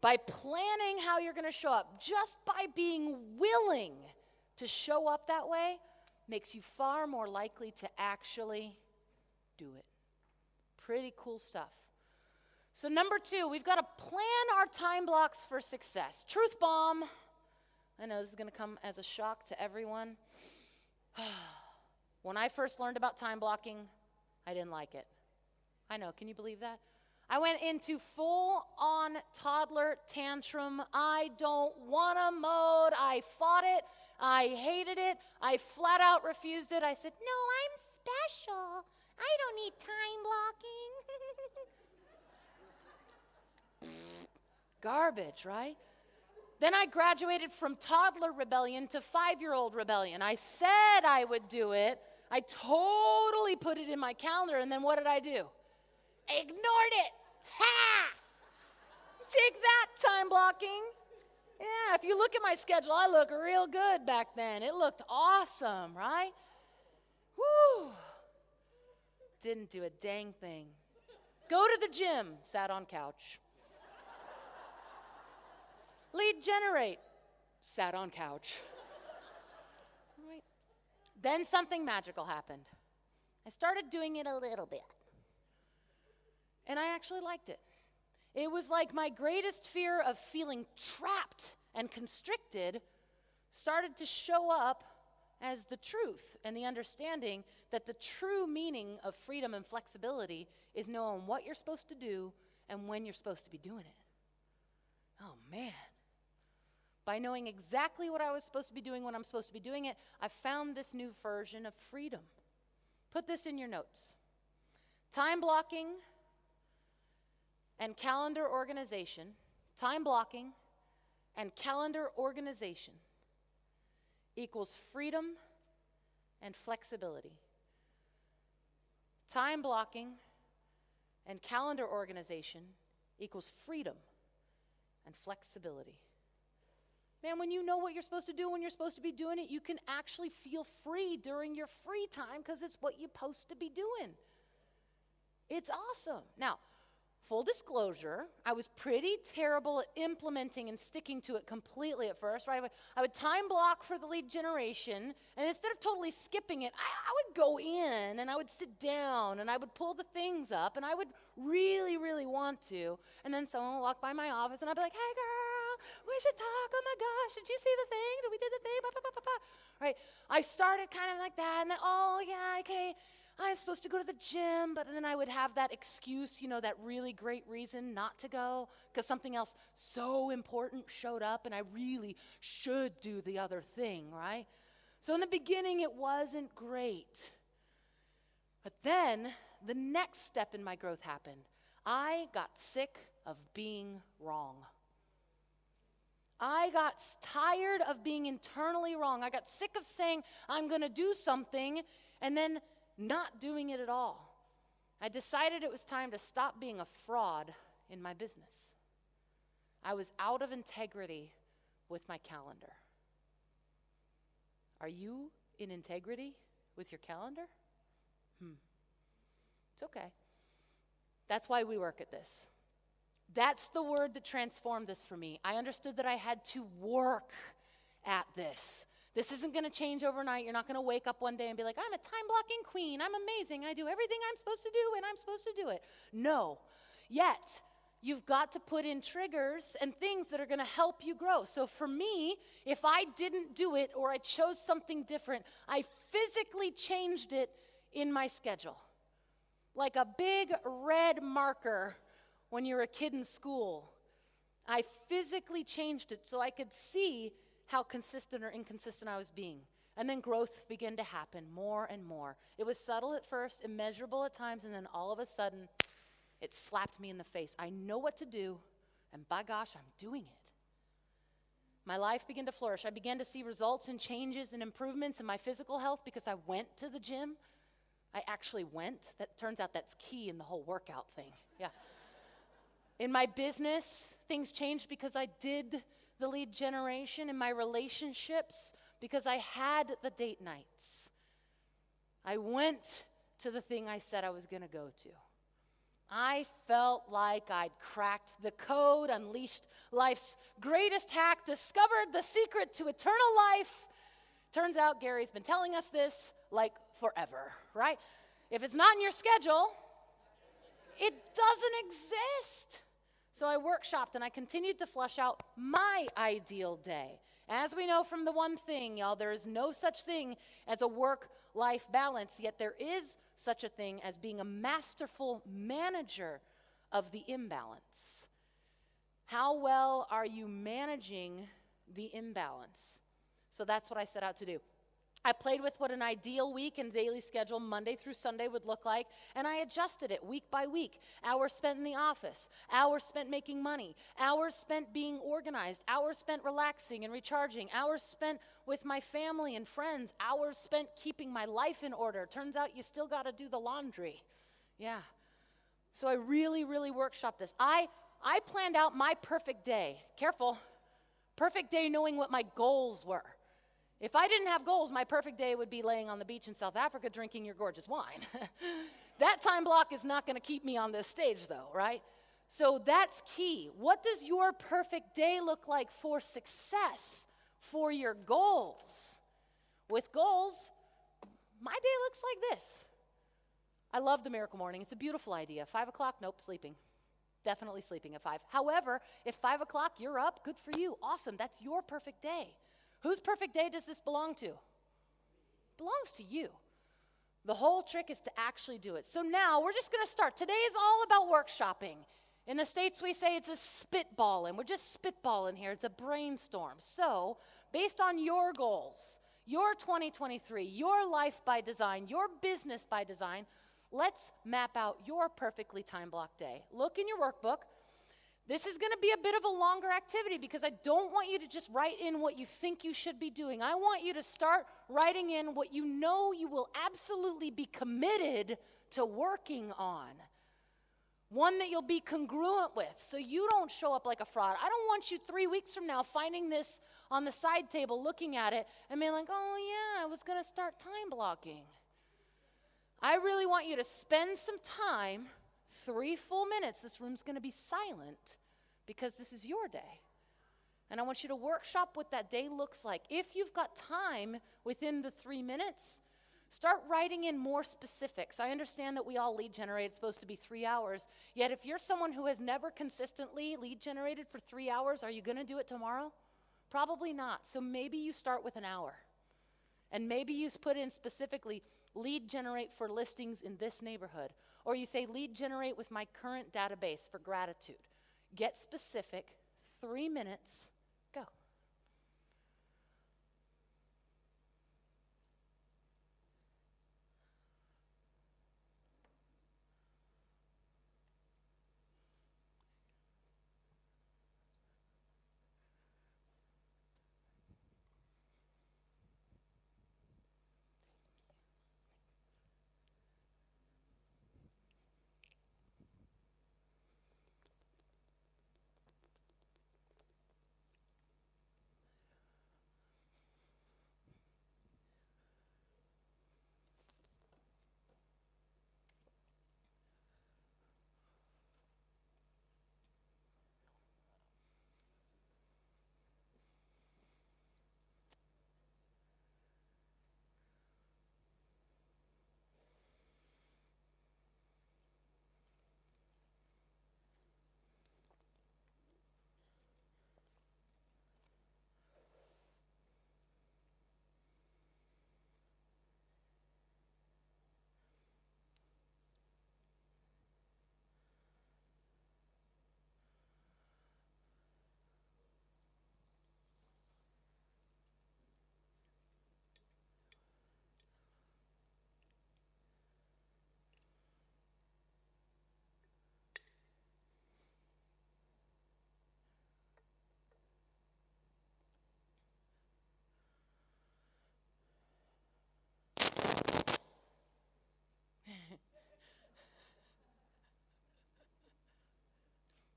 by planning how you're going to show up, just by being willing to show up that way, makes you far more likely to actually do it. Pretty cool stuff. So number 2, we've got to plan our time blocks for success. Truth bomb. I know this is going to come as a shock to everyone. When I first learned about time blocking, I didn't like it. I know, can you believe that? I went into full-on toddler tantrum, I don't wanna mode. I fought it, I hated it, I flat out refused it. I said, no, I'm special. I don't need time blocking. Garbage, right? Then I graduated from toddler rebellion to 5-year-old rebellion. I said I would do it. I totally put it in my calendar, and then what did I do? I ignored it. Ha! Take that, time blocking. Yeah, if you look at my schedule, I look real good back then. It looked awesome, right? Woo! Didn't do a dang thing. Go to the gym, sat on couch. Lead generate, sat on couch. Right. Then something magical happened. I started doing it a little bit. And I actually liked it. It was like my greatest fear of feeling trapped and constricted started to show up as the truth and the understanding that the true meaning of freedom and flexibility is knowing what you're supposed to do and when you're supposed to be doing it. Oh, man. By knowing exactly what I was supposed to be doing when I'm supposed to be doing it, I found this new version of freedom. Put this in your notes. Time blocking and calendar organization, time blocking and calendar organization equals freedom and flexibility. Time blocking And calendar organization equals freedom and flexibility. Man, when you know what you're supposed to do, when you're supposed to be doing it, you can actually feel free during your free time because it's what you're supposed to be doing. It's awesome. Now, full disclosure, I was pretty terrible at implementing and sticking to it completely at first, right? I would time block for the lead generation, and instead of totally skipping it, I would go in, and I would sit down, and I would pull the things up, and I would really, really want to, and then someone would walk by my office, and I'd be like, hey, girl, we should talk. Oh, my gosh, did you see the thing? Did we do the thing? Bah, bah, bah, bah, bah. Right? I started kind of like that, and then, oh, yeah, okay. I'm supposed to go to the gym, but then I would have that excuse, that really great reason not to go because something else so important showed up and I really should do the other thing, right? So in the beginning, it wasn't great. But then the next step in my growth happened. I got sick of being wrong. I got tired of being internally wrong. I got sick of saying I'm going to do something and then not doing it at all. I decided it was time to stop being a fraud in my business. I was out of integrity with my calendar. Are you in integrity with your calendar? It's okay. That's why we work at this. That's the word that transformed this for me. I understood that I had to work at this. This isn't going to change overnight. You're not going to wake up one day and be like, I'm a time-blocking queen. I'm amazing. I do everything I'm supposed to do when I'm supposed to do it. No. Yet, you've got to put in triggers and things that are going to help you grow. So for me, if I didn't do it or I chose something different, I physically changed it in my schedule. Like a big red marker when you're a kid in school. I physically changed it so I could see how consistent or inconsistent I was being. And then growth began to happen more and more. It was subtle at first, immeasurable at times, and then all of a sudden, it slapped me in the face. I know what to do, and by gosh, I'm doing it. My life began to flourish. I began to see results and changes and improvements in my physical health because I went to the gym. I actually went. That turns out that's key in the whole workout thing. Yeah. In my business, things changed because I did the lead generation. In my relationships, because I had the date nights. I went to the thing I said I was going to go to. I felt like I'd cracked the code, unleashed life's greatest hack, discovered the secret to eternal life. Turns out Gary's been telling us this like forever, right? If it's not in your schedule, it doesn't exist. So I workshopped and I continued to flesh out my ideal day. As we know from the one thing, y'all, there is no such thing as a work-life balance, yet there is such a thing as being a masterful manager of the imbalance. How well are you managing the imbalance? So that's what I set out to do. I played with what an ideal week and daily schedule Monday through Sunday would look like, and I adjusted it week by week. Hours spent in the office, hours spent making money, hours spent being organized, hours spent relaxing and recharging, hours spent with my family and friends, hours spent keeping my life in order. Turns out you still got to do the laundry. Yeah. So I really, really workshopped this. I planned out my perfect day. Careful. Perfect day knowing what my goals were. If I didn't have goals, my perfect day would be laying on the beach in South Africa drinking your gorgeous wine. That time block is not going to keep me on this stage though, right? So that's key. What does your perfect day look like for success, for your goals? With goals, my day looks like this. I love the miracle morning. It's a beautiful idea. 5 o'clock, nope, sleeping. Definitely sleeping at 5. However, if 5 o'clock you're up, good for you. Awesome. That's your perfect day. Whose perfect day does this belong to? Belongs to you. The whole trick is to actually do it. So now we're just going to start. Today is all about workshopping. In the States, we say it's a spitballing. We're just spitballing here. It's a brainstorm. So based on your goals, your 2023, your life by design, your business by design, let's map out your perfectly time block day. Look in your workbook. This is going to be a bit of a longer activity because I don't want you to just write in what you think you should be doing. I want you to start writing in what you know you will absolutely be committed to working on. one that you'll be congruent with so you don't show up like a fraud. I don't want you 3 weeks from now finding this on the side table, looking at it, and being like, oh yeah, I was going to start time blocking. I really want you to spend some time, 3 full minutes. This room's going to be silent because this is your day. And I want you to workshop what that day looks like. If you've got time within the 3 minutes, start writing in more specifics. I understand that we all lead generate. It's supposed to be 3 hours. Yet if you're someone who has never consistently lead generated for 3 hours, are you going to do it tomorrow? Probably not. So maybe you start with an hour. And maybe you put in specifically lead generate for listings in this neighborhood. Or you say lead generate with my current database for gratitude. Get specific, 3 minutes, go.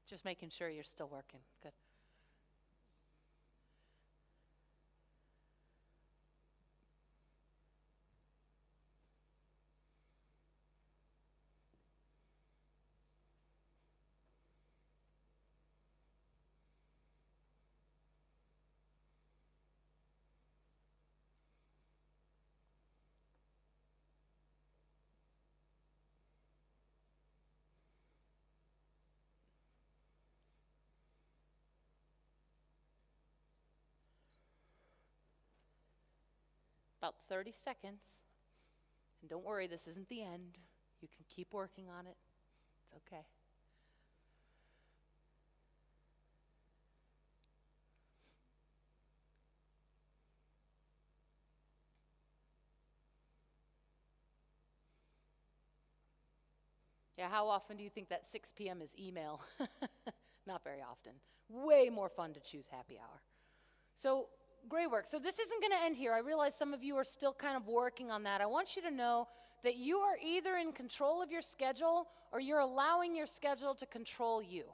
Just making sure you're still working. Good. About 30 seconds. And don't worry, this isn't the end. You can keep working on it. It's okay. Yeah, how often do you think that 6 p.m. is email? Not very often. Way more fun to choose happy hour. So, great work. So this isn't going to end here. I realize some of you are still kind of working on that. I want you to know that you are either in control of your schedule or you're allowing your schedule to control you.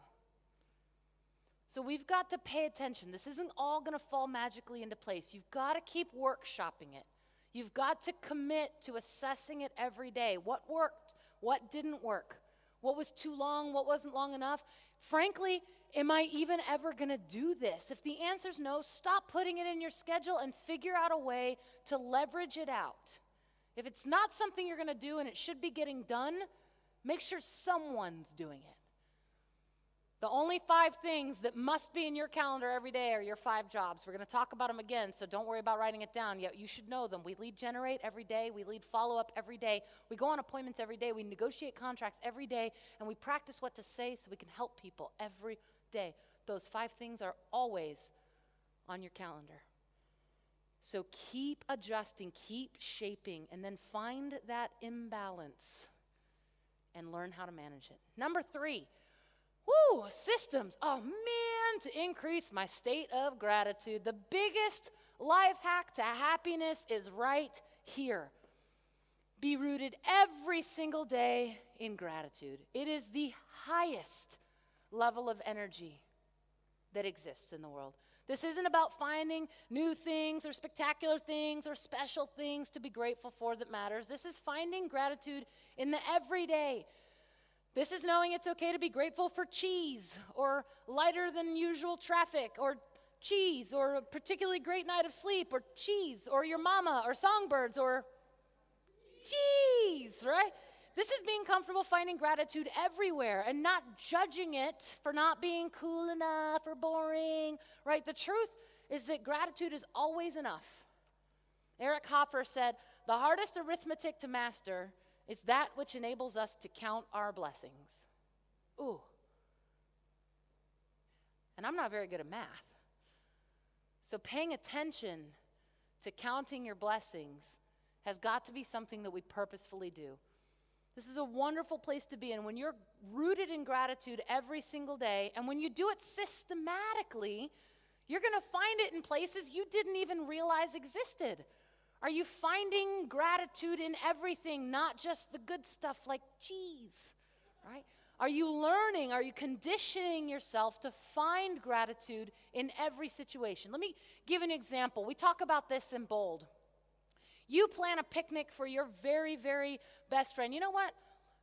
So we've got to pay attention. This isn't all going to fall magically into place. You've got to keep workshopping it. You've got to commit to assessing it every day. What worked? What didn't work? What was too long? What wasn't long enough? Frankly, am I even ever going to do this? If the answer is no, stop putting it in your schedule and figure out a way to leverage it out. If it's not something you're going to do and it should be getting done, make sure someone's doing it. The only 5 things that must be in your calendar every day are your 5 jobs. We're going to talk about them again, so don't worry about writing it down yet. You should know them. We lead generate every day. We lead follow-up every day. We go on appointments every day. We negotiate contracts every day, and we practice what to say so we can help people every day. Those 5 things are always on your calendar. So keep adjusting, keep shaping, and then find that imbalance and learn how to manage it. Number 3. Systems. Oh man, to increase my state of gratitude. The biggest life hack to happiness is right here. be rooted every single day in gratitude. It is the highest level of energy that exists in the world. This isn't about finding new things or spectacular things or special things to be grateful for that matters. This is finding gratitude in the everyday. This is knowing it's okay to be grateful for cheese or lighter than usual traffic or cheese or a particularly great night of sleep or cheese or your mama or songbirds or cheese, right? This is being comfortable finding gratitude everywhere and not judging it for not being cool enough or boring, right? The truth is that gratitude is always enough. Eric Hoffer said, "The hardest arithmetic to master is that which enables us to count our blessings." Ooh. And I'm not very good at math. So paying attention to counting your blessings has got to be something that we purposefully do. This is a wonderful place to be in when you're rooted in gratitude every single day, and when you do it systematically, you're going to find it in places you didn't even realize existed. Are you finding gratitude in everything, not just the good stuff like cheese, right? Are you learning, are you conditioning yourself to find gratitude in every situation? Let me give an example. We talk about this in Bold. You plan a picnic for your very, very best friend. You know what?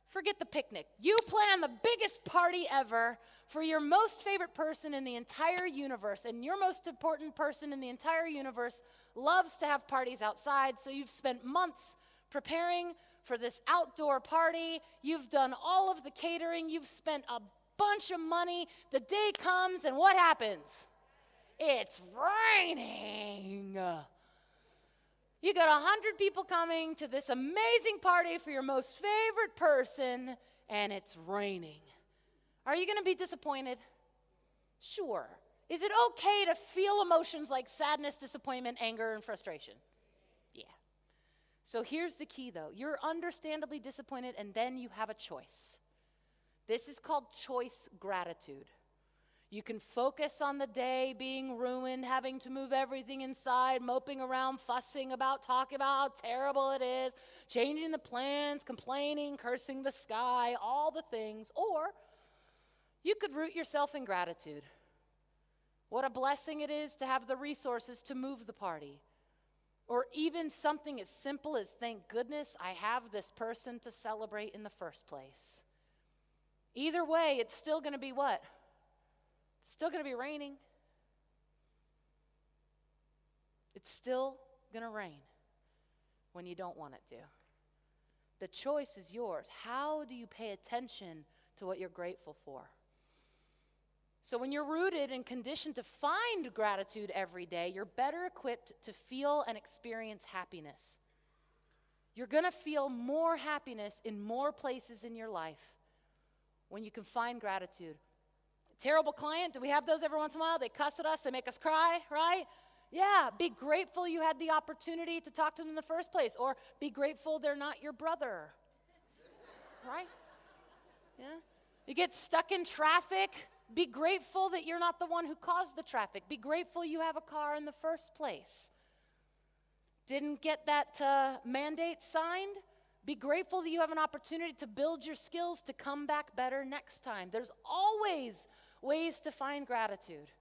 Forget the picnic. You plan the biggest party ever for your most favorite person in the entire universe. And your most important person in the entire universe loves to have parties outside. So you've spent months preparing for this outdoor party. You've done all of the catering. You've spent a bunch of money. The day comes, and what happens? It's raining. You got 100 people coming to this amazing party for your most favorite person, and it's raining. Are you going to be disappointed? Sure. Is it okay to feel emotions like sadness, disappointment, anger, and frustration? Yeah. So here's the key, though. You're understandably disappointed, and then you have a choice. This is called choice gratitude. You can focus on the day being ruined, having to move everything inside, moping around, fussing about, talking about how terrible it is, changing the plans, complaining, cursing the sky, all the things. Or you could root yourself in gratitude. What a blessing it is to have the resources to move the party. Or even something as simple as, thank goodness I have this person to celebrate in the first place. Either way, it's still going to be what? It's still going to be raining. It's still going to rain when you don't want it to. The choice is yours. How do you pay attention to what you're grateful for? So when you're rooted and conditioned to find gratitude every day, you're better equipped to feel and experience happiness. You're going to feel more happiness in more places in your life when you can find gratitude. Terrible client, do we have those every once in a while? They cuss at us, they make us cry, right? Yeah, be grateful you had the opportunity to talk to them in the first place, or be grateful they're not your brother, right? Yeah. You get stuck in traffic, be grateful that you're not the one who caused the traffic. Be grateful you have a car in the first place. Didn't get that mandate signed? Be grateful that you have an opportunity to build your skills to come back better next time. There's always ways to find gratitude.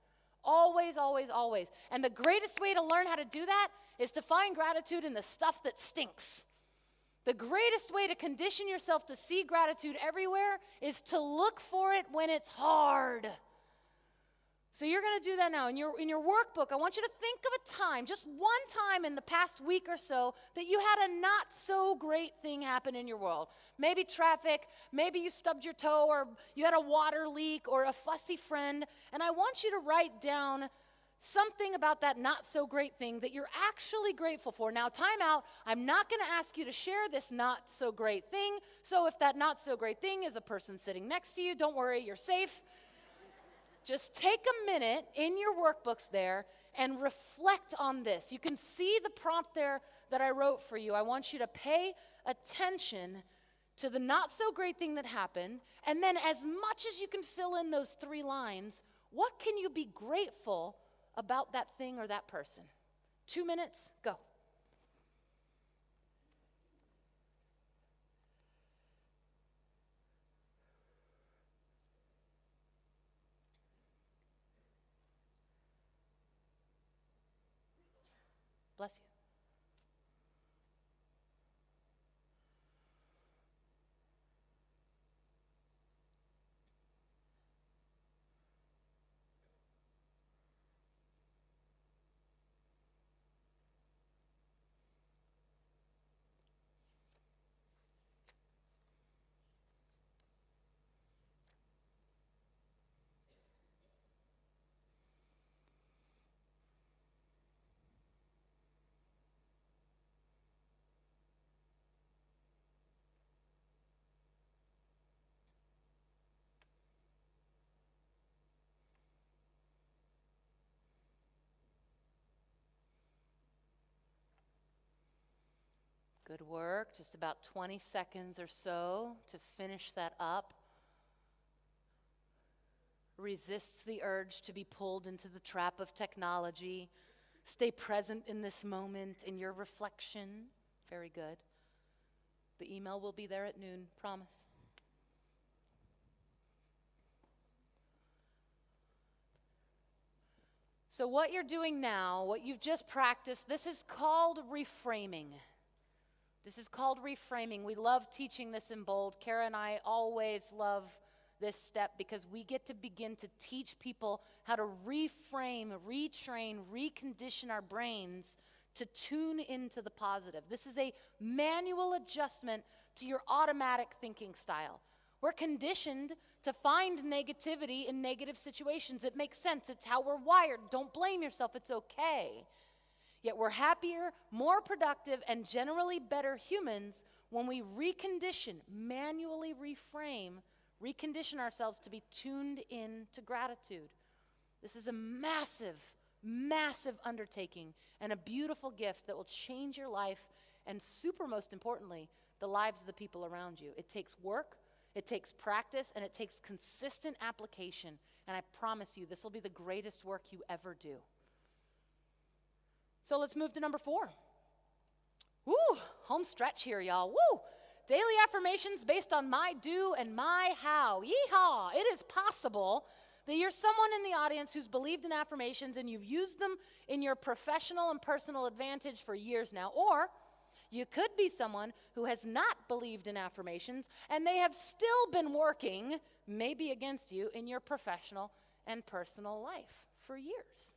Always, always, always. And the greatest way to learn how to do that is to find gratitude in the stuff that stinks. The greatest way to condition yourself to see gratitude everywhere is to look for it when it's hard. So you're going to do that now. In your workbook, I want you to think of a time, just one time in the past week or so, that you had a not so great thing happen in your world. Maybe traffic, maybe you stubbed your toe, or you had a water leak, or a fussy friend. And I want you to write down something about that not so great thing that you're actually grateful for. Now, time out. I'm not going to ask you to share this not so great thing. So if that not so great thing is a person sitting next to you, don't worry, you're safe. Just take a minute in your workbooks there and reflect on this. You can see the prompt there that I wrote for you. I want you to pay attention to the not so great thing that happened, and then as much as you can fill in those 3 lines, what can you be grateful about that thing or that person? 2 minutes, go. Bless you. Good work. Just about 20 seconds or so to finish that up. Resist the urge to be pulled into the trap of technology. Stay present in this moment, in your reflection. Very good. The email will be there at noon, promise. So what you're doing now, what you've just practiced, this is called reframing. This is called reframing. We love teaching this in Bold. Kara and I always love this step because we get to begin to teach people how to reframe, retrain, recondition our brains to tune into the positive. This is a manual adjustment to your automatic thinking style. We're conditioned to find negativity in negative situations. It makes sense. It's how we're wired. Don't blame yourself. It's okay. Yet we're happier, more productive, and generally better humans when we recondition, manually reframe, recondition ourselves to be tuned in to gratitude. This is a massive, massive undertaking and a beautiful gift that will change your life and, super most importantly, the lives of the people around you. It takes work, it takes practice, and it takes consistent application. And I promise you, this will be the greatest work you ever do. So let's move to number 4. Woo, home stretch here, y'all. Woo! Daily affirmations based on my do and my how. Yeehaw! It is possible that you're someone in the audience who's believed in affirmations and you've used them in your professional and personal advantage for years now. Or you could be someone who has not believed in affirmations and they have still been working, maybe against you, in your professional and personal life for years.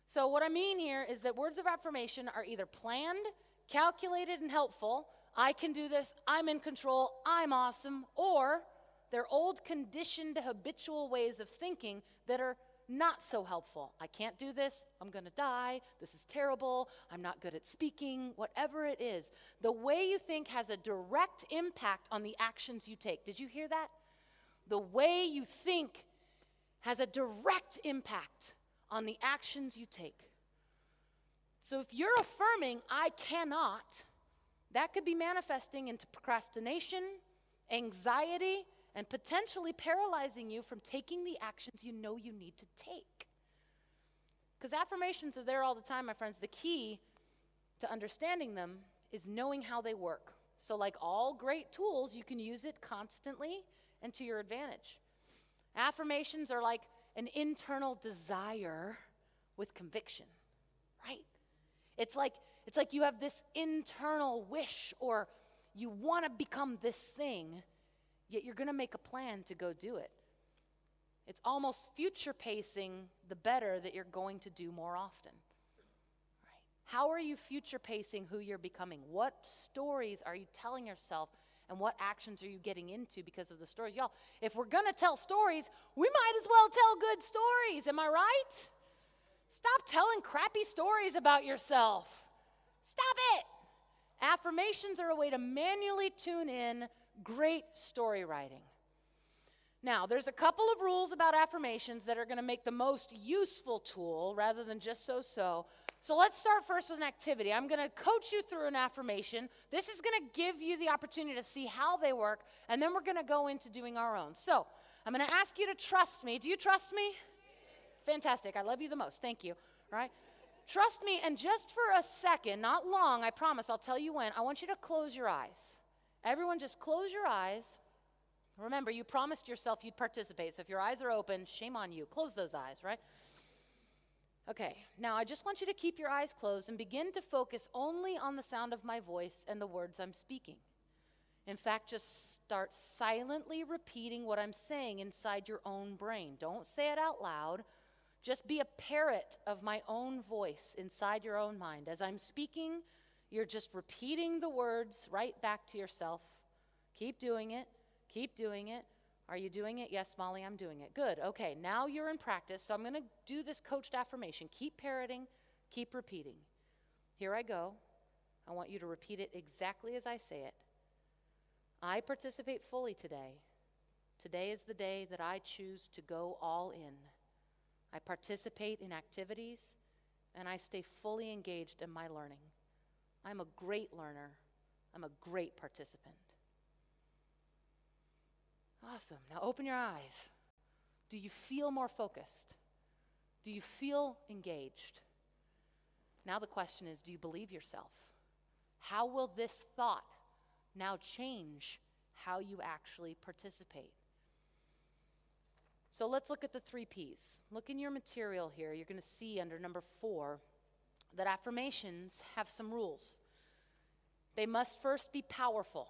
So what I mean here is that words of affirmation are either planned, calculated, and helpful. I can do this, I'm in control, I'm awesome. Or they're old, conditioned, habitual ways of thinking that are not so helpful. I can't do this, I'm going to die, this is terrible, I'm not good at speaking, whatever it is. The way you think has a direct impact on the actions you take. Did you hear that? The way you think has a direct impact on the actions you take. So if you're affirming, I cannot, that could be manifesting into procrastination, anxiety, and potentially paralyzing you from taking the actions you know you need to take. Because affirmations are there all the time, my friends. The key to understanding them is knowing how they work. So like all great tools, you can use it constantly and to your advantage. Affirmations are like an internal desire with conviction, right? It's like you have this internal wish or you want to become this thing, yet you're going to make a plan to go do it. It's almost future pacing the better that you're going to do more often. Right? How are you future pacing who you're becoming? What stories are you telling yourself and what actions are you getting into because of the stories? Y'all, if we're going to tell stories, we might as well tell good stories. Am I right? Stop telling crappy stories about yourself. Stop it. Affirmations are a way to manually tune in great story writing. Now, there's a couple of rules about affirmations that are going to make the most useful tool rather than just so-so. So let's start first with an activity. I'm going to coach you through an affirmation. This is going to give you the opportunity to see how they work, and then we're going to go into doing our own. So I'm going to ask you to trust me. Do you trust me? Fantastic. I love you the most. Thank you. All right? Trust me, and just for a second, not long, I promise, I'll tell you when, I want you to close your eyes. Everyone just close your eyes. Remember, you promised yourself you'd participate, so if your eyes are open, shame on you. Close those eyes, right? Okay, now I just want you to keep your eyes closed and begin to focus only on the sound of my voice and the words I'm speaking. In fact, just start silently repeating what I'm saying inside your own brain. Don't say it out loud. Just be a parrot of my own voice inside your own mind. As I'm speaking, you're just repeating the words right back to yourself. Keep doing it. Keep doing it. Are you doing it? Yes, Molly, I'm doing it. Good. Okay, now you're in practice, so I'm going to do this coached affirmation. Keep parroting. Keep repeating. Here I go. I want you to repeat it exactly as I say it. I participate fully today. Today is the day that I choose to go all in. I participate in activities, and I stay fully engaged in my learning. I'm a great learner. I'm a great participant. Awesome. Now open your eyes. Do you feel more focused? Do you feel engaged? Now the question is, do you believe yourself? How will this thought now change how you actually participate? So let's look at the 3 Ps. Look in your material here. You're going to see under number 4 that affirmations have some rules. They must first be powerful.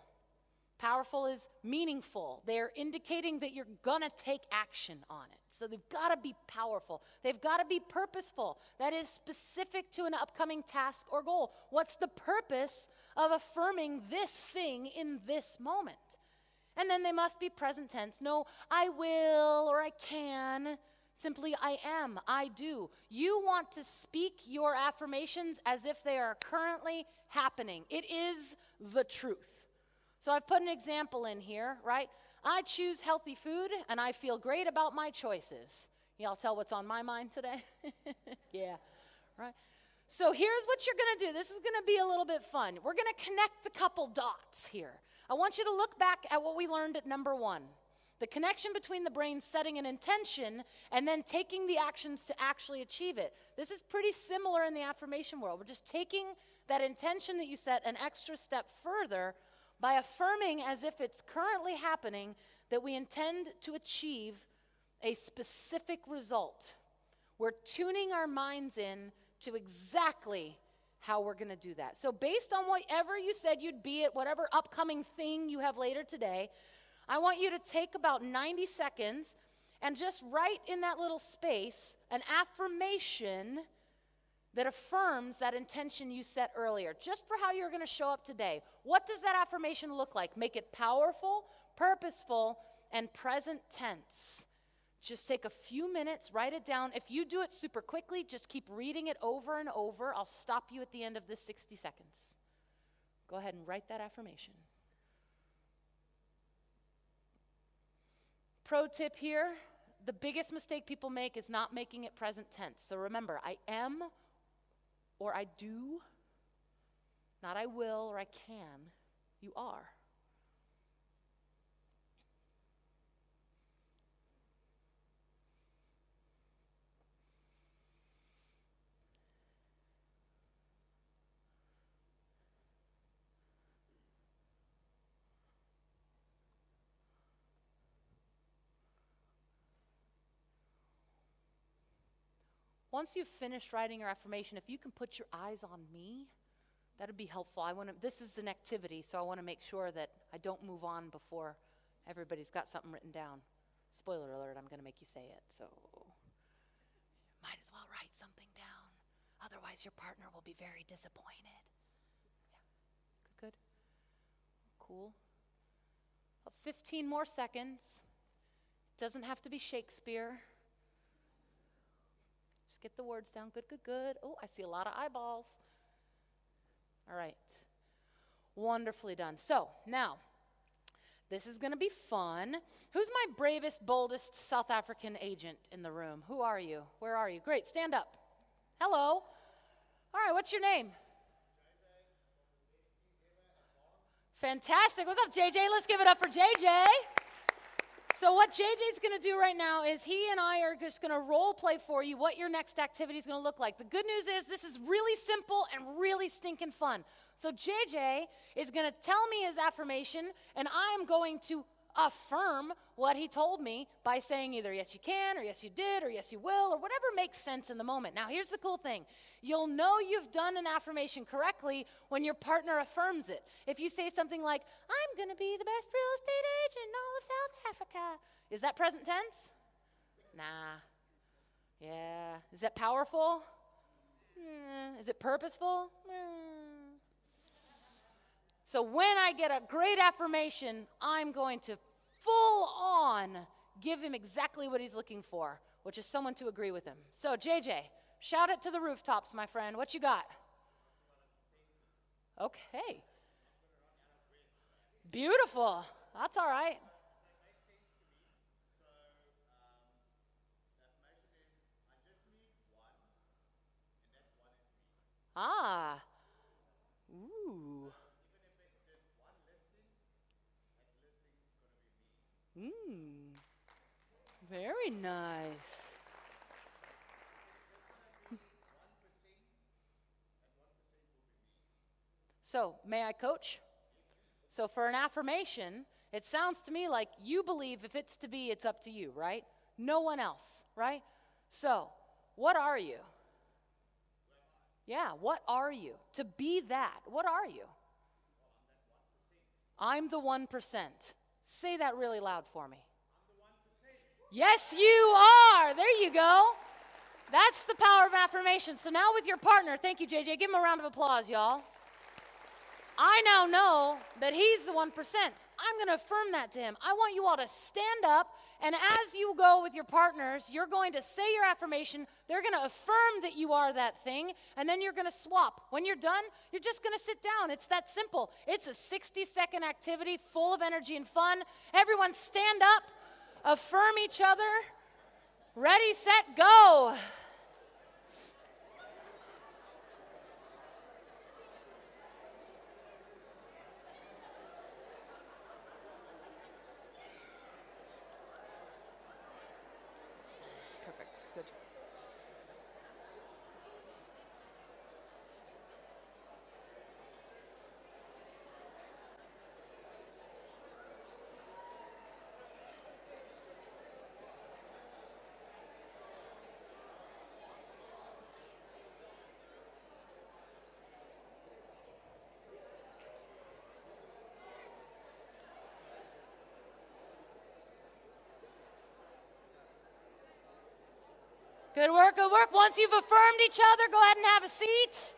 Powerful is meaningful. They're indicating that you're going to take action on it. So they've got to be powerful. They've got to be purposeful. That is specific to an upcoming task or goal. What's the purpose of affirming this thing in this moment? And then they must be present tense. No, I will or I can. Simply, I am, I do. You want to speak your affirmations as if they are currently happening. It is the truth. So I've put an example in here, right? I choose healthy food, and I feel great about my choices. Y'all tell what's on my mind today? Yeah, right? So here's what you're going to do. This is going to be a little bit fun. We're going to connect a couple dots here. I want you to look back at what we learned at number 1. The connection between the brain setting an intention and then taking the actions to actually achieve it. This is pretty similar in the affirmation world. We're just taking that intention that you set an extra step further by affirming as if it's currently happening that we intend to achieve a specific result. We're tuning our minds in to exactly how we're going to do that. So based on whatever you said you'd be at whatever upcoming thing you have later today, I want you to take about 90 seconds and just write in that little space an affirmation that affirms that intention you set earlier, just for how you're going to show up today. What does that affirmation look like? Make it powerful, purposeful, and present tense. Just take a few minutes, write it down. If you do it super quickly, just keep reading it over and over. I'll stop you at the end of this 60 seconds. Go ahead and write that affirmation. Pro tip here, the biggest mistake people make is not making it present tense. So remember, I am or I do, not I will or I can. You are. Once you've finished writing your affirmation, if you can put your eyes on me, that would be helpful. This is an activity, so I want to make sure that I don't move on before everybody's got something written down. Spoiler alert, I'm going to make you say it, so might as well write something down. Otherwise, your partner will be very disappointed. Yeah, good. Cool. 15 more seconds. It doesn't have to be Shakespeare. Just get the words down. Good, good, good. Oh, I see a lot of eyeballs. All right. Wonderfully done. So now, this is going to be fun. Who's my bravest, boldest South African agent in the room? Who are you? Where are you? Great. Stand up. Hello. All right. What's your name? Fantastic. What's up, JJ? Let's give it up for JJ. So what JJ's going to do right now is he and I are just going to role play for you what your next activity is going to look like. The good news is this is really simple and really stinking fun. So JJ is going to tell me his affirmation, and I'm going to affirm what he told me by saying either yes you can, or yes you did, or yes you will, or whatever makes sense in the moment. Now here's the cool thing. You'll know you've done an affirmation correctly when your partner affirms it. If you say something like, I'm going to be the best real estate agent in all of South Africa. Is that present tense? Nah. Yeah. Is that powerful? Is it purposeful? So when I get a great affirmation, I'm going to full on give him exactly what he's looking for, which is someone to agree with him. So JJ, shout it to the rooftops, my friend. What you got? Okay. Beautiful. That's all right. Ah. Ooh. Very nice. So, may I coach? So, for an affirmation, it sounds to me like you believe if it's to be, it's up to you, right? No one else, right? So, what are you? Yeah, what are you? To be that, what are you? I'm the 1%. Say that really loud for me. Yes, you are. There you go. That's the power of affirmation. So now with your partner, thank you, JJ. Give him a round of applause, y'all. I now know that he's the 1%. I'm going to affirm that to him. I want you all to stand up, and as you go with your partners, you're going to say your affirmation. They're going to affirm that you are that thing, and then you're going to swap. When you're done, you're just going to sit down. It's that simple. It's a 60-second activity full of energy and fun. Everyone stand up, affirm each other. Ready, set, go. Good. Good work, good work. Once you've affirmed each other, go ahead and have a seat.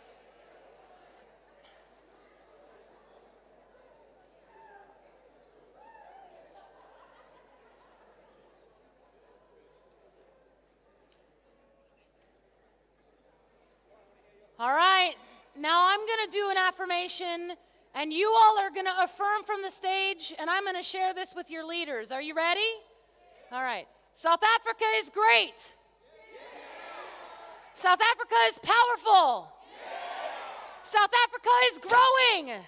All right, now I'm going to do an affirmation, and you all are going to affirm from the stage, and I'm going to share this with your leaders. Are you ready? All right. South Africa is great. South Africa is powerful. South Africa is growing.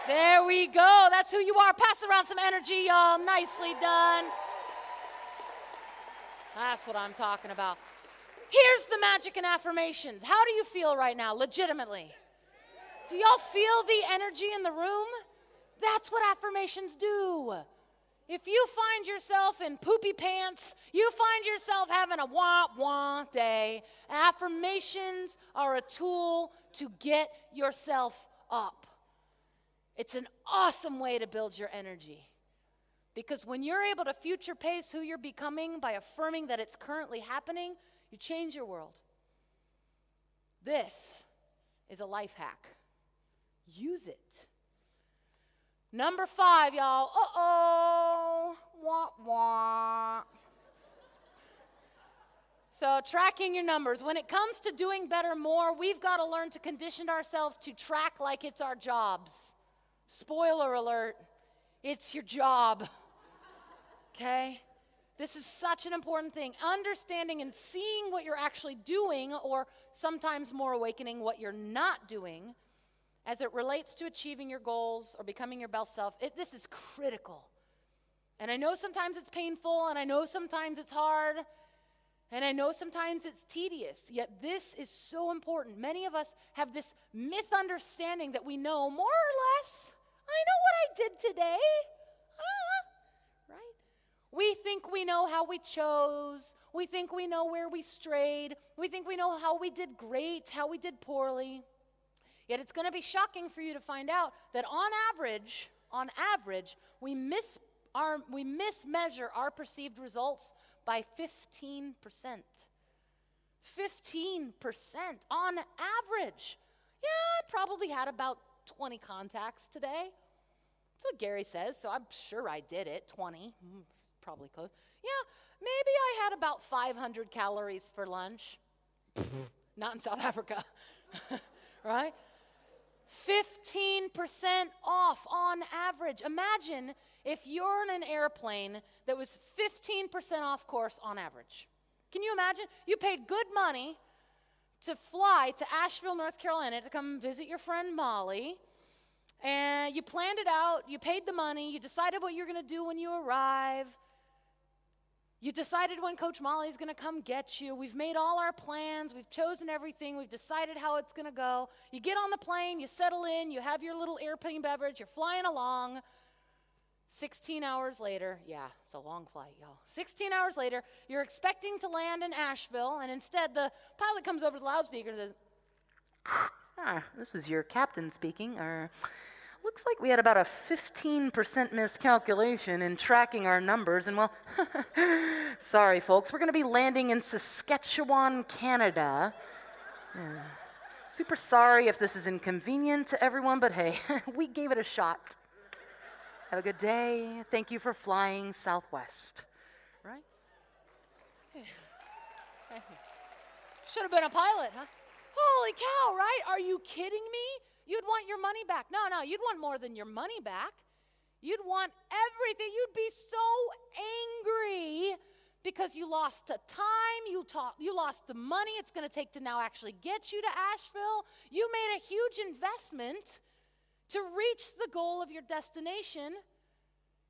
There we go. That's who you are. Pass around some energy, y'all. Nicely done. That's what I'm talking about. Here's the magic in affirmations. How do you feel right now, legitimately? Do y'all feel the energy in the room? That's what affirmations do. If you find yourself in poopy pants, you find yourself having a wah-wah day, affirmations are a tool to get yourself up. It's an awesome way to build your energy. Because when you're able to future pace who you're becoming by affirming that it's currently happening, you change your world. This is a life hack. Use it. Number 5, y'all. Uh-oh. Wah, wah. So tracking your numbers. When it comes to doing better more, we've got to learn to condition ourselves to track like it's our jobs. Spoiler alert, it's your job. Okay? This is such an important thing. Understanding and seeing what you're actually doing, or sometimes more awakening what you're not doing, as it relates to achieving your goals or becoming your best self, this is critical. And I know sometimes it's painful, and I know sometimes it's hard, and I know sometimes it's tedious, yet this is so important. Many of us have this myth understanding that we know more or less. I know what I did today. We think we know how we chose. We think we know where we strayed. We think we know how we did great, how we did poorly. Yet it's going to be shocking for you to find out that on average, we mismeasure our perceived results by 15%. 15% on average. Yeah, I probably had about 20 contacts today. That's what Gary says, so I'm sure I did it, 20. Probably close. Yeah, maybe I had about 500 calories for lunch. Not in South Africa, right? 15% off on average. Imagine if you're in an airplane that was 15% off course on average. Can you imagine? You paid good money to fly to Asheville, North Carolina to come visit your friend Molly. And you planned it out, you paid the money, you decided what you're going to do when you arrive. You decided when Coach Molly's going to come get you. We've made all our plans. We've chosen everything. We've decided how it's going to go. You get on the plane, you settle in, you have your little airplane beverage, you're flying along. 16 hours later, yeah, it's a long flight, y'all. 16 hours later, you're expecting to land in Asheville, and instead the pilot comes over to the loudspeaker and says, this is your captain speaking. Looks like we had about a 15% miscalculation in tracking our numbers, and well, sorry folks, we're going to be landing in Saskatchewan, Canada. Super sorry if this is inconvenient to everyone, but hey, we gave it a shot. Have a good day. Thank you for flying Southwest. Right? Should have been a pilot, huh? Holy cow, right? Are you kidding me? You'd want your money back. No, you'd want more than your money back. You'd want everything. You'd be so angry because you lost the time, you lost the money it's going to take to now actually get you to Asheville. You made a huge investment to reach the goal of your destination,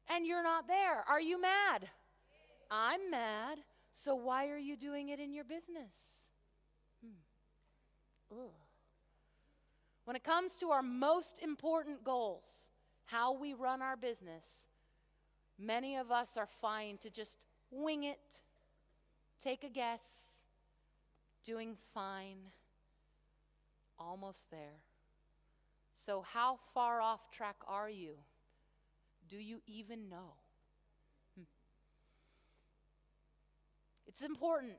and you're not there. Are you mad? I'm mad. So why are you doing it in your business? Ugh. When it comes to our most important goals, how we run our business, many of us are fine to just wing it, take a guess, doing fine, almost there. So how far off track are you? Do you even know? It's important.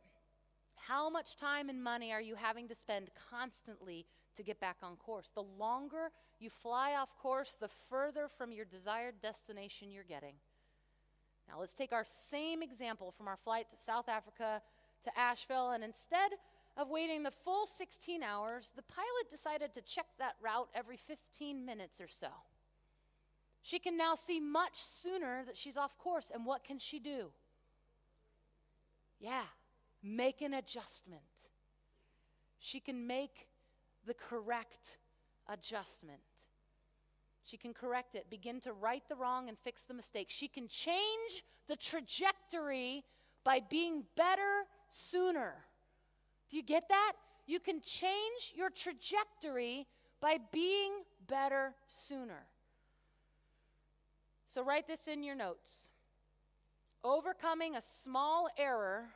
How much time and money are you having to spend constantly to get back on course? The longer you fly off course, the further from your desired destination you're getting. Now let's take our same example from our flight to South Africa to Asheville, and instead of waiting the full 16 hours, the pilot decided to check that route every 15 minutes or so. She can now see much sooner that she's off course, and what can she do? Yeah. Make an adjustment. She can make the correct adjustment. She can correct it, begin to right the wrong and fix the mistake. She can change the trajectory by being better sooner. Do you get that? You can change your trajectory by being better sooner. So write this in your notes. Overcoming a small error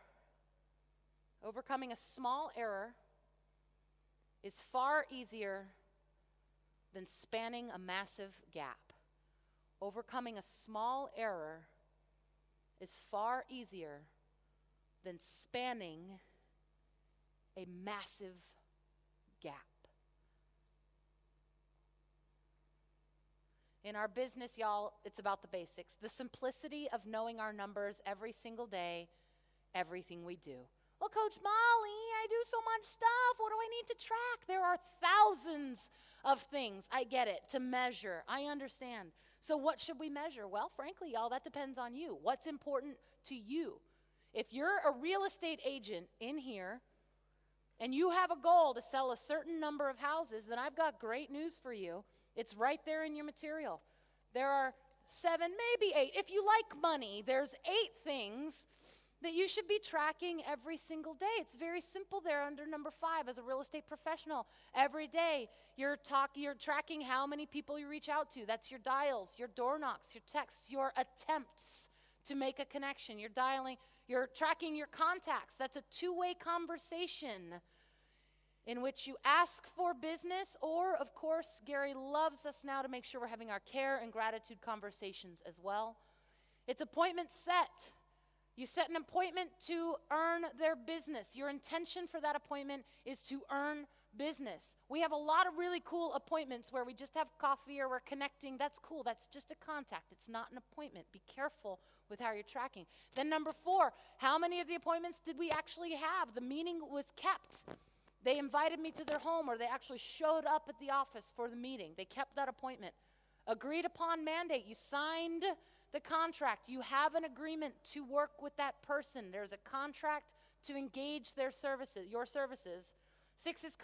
is far easier than spanning a massive gap. Overcoming a small error is far easier than spanning a massive gap. In our business, y'all, it's about the basics. The simplicity of knowing our numbers every single day, everything we do. Well, Coach Molly, I do so much stuff. What do I need to track? There are thousands of things, I get it, to measure. I understand. So what should we measure? Well, frankly, y'all, that depends on you. What's important to you? If you're a real estate agent in here and you have a goal to sell a certain number of houses, then I've got great news for you. It's right there in your material. There are 7, maybe 8. If you like money, there's 8 things that you should be tracking every single day. It's very simple there under number 5 as a real estate professional. Every day you're tracking how many people you reach out to. That's your dials, your door knocks, your texts, your attempts to make a connection. You're tracking your contacts. That's a two-way conversation in which you ask for business, or, of course, Gary loves us now to make sure we're having our care and gratitude conversations as well. It's appointment set. You set an appointment to earn their business. Your intention for that appointment is to earn business. We have a lot of really cool appointments where we just have coffee or we're connecting. That's cool. That's just a contact. It's not an appointment. Be careful with how you're tracking. Then number 4, how many of the appointments did we actually have? The meeting was kept. They invited me to their home, or they actually showed up at the office for the meeting. They kept that appointment. Agreed upon mandate. You signed the contract. You have an agreement to work with that person. There's a contract to engage their services, your services. 6 is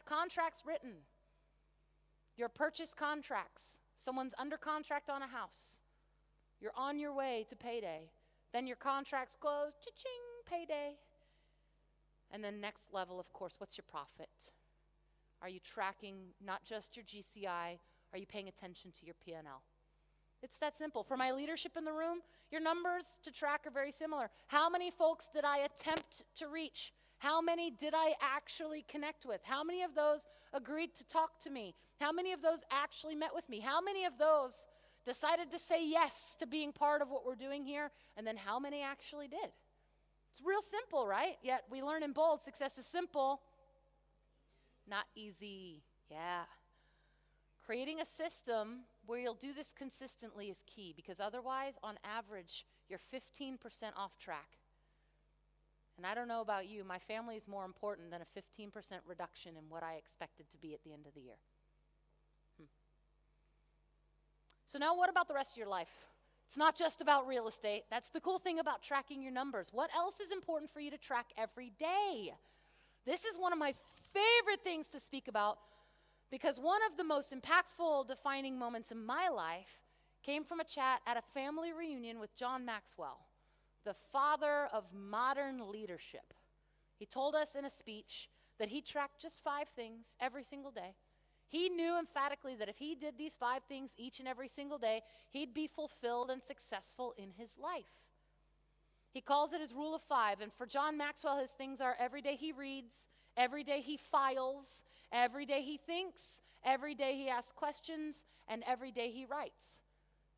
contracts written. Your purchase contracts. Someone's under contract on a house. You're on your way to payday. Then your contract's closed. Cha-ching, payday. And then next level, of course, what's your profit? Are you tracking not just your GCI? Are you paying attention to your P&L? It's that simple. For my leadership in the room, your numbers to track are very similar. How many folks did I attempt to reach? How many did I actually connect with? How many of those agreed to talk to me? How many of those actually met with me? How many of those decided to say yes to being part of what we're doing here? And then how many actually did? It's real simple, right? Yet we learn in Bold, success is simple, not easy. Yeah. Creating a system where you'll do this consistently is key, because otherwise, on average, you're 15% off track. And I don't know about you, my family is more important than a 15% reduction in what I expected to be at the end of the year. So now what about the rest of your life? It's not just about real estate. That's the cool thing about tracking your numbers. What else is important for you to track every day? This is one of my favorite things to speak about, because one of the most impactful defining moments in my life came from a chat at a family reunion with John Maxwell, the father of modern leadership. He told us in a speech that he tracked just 5 things every single day. He knew emphatically that if he did these 5 things each and every single day, he'd be fulfilled and successful in his life. He calls it his rule of 5. And for John Maxwell, his things are: every day he reads, every day he files, every day he thinks, every day he asks questions, and every day he writes.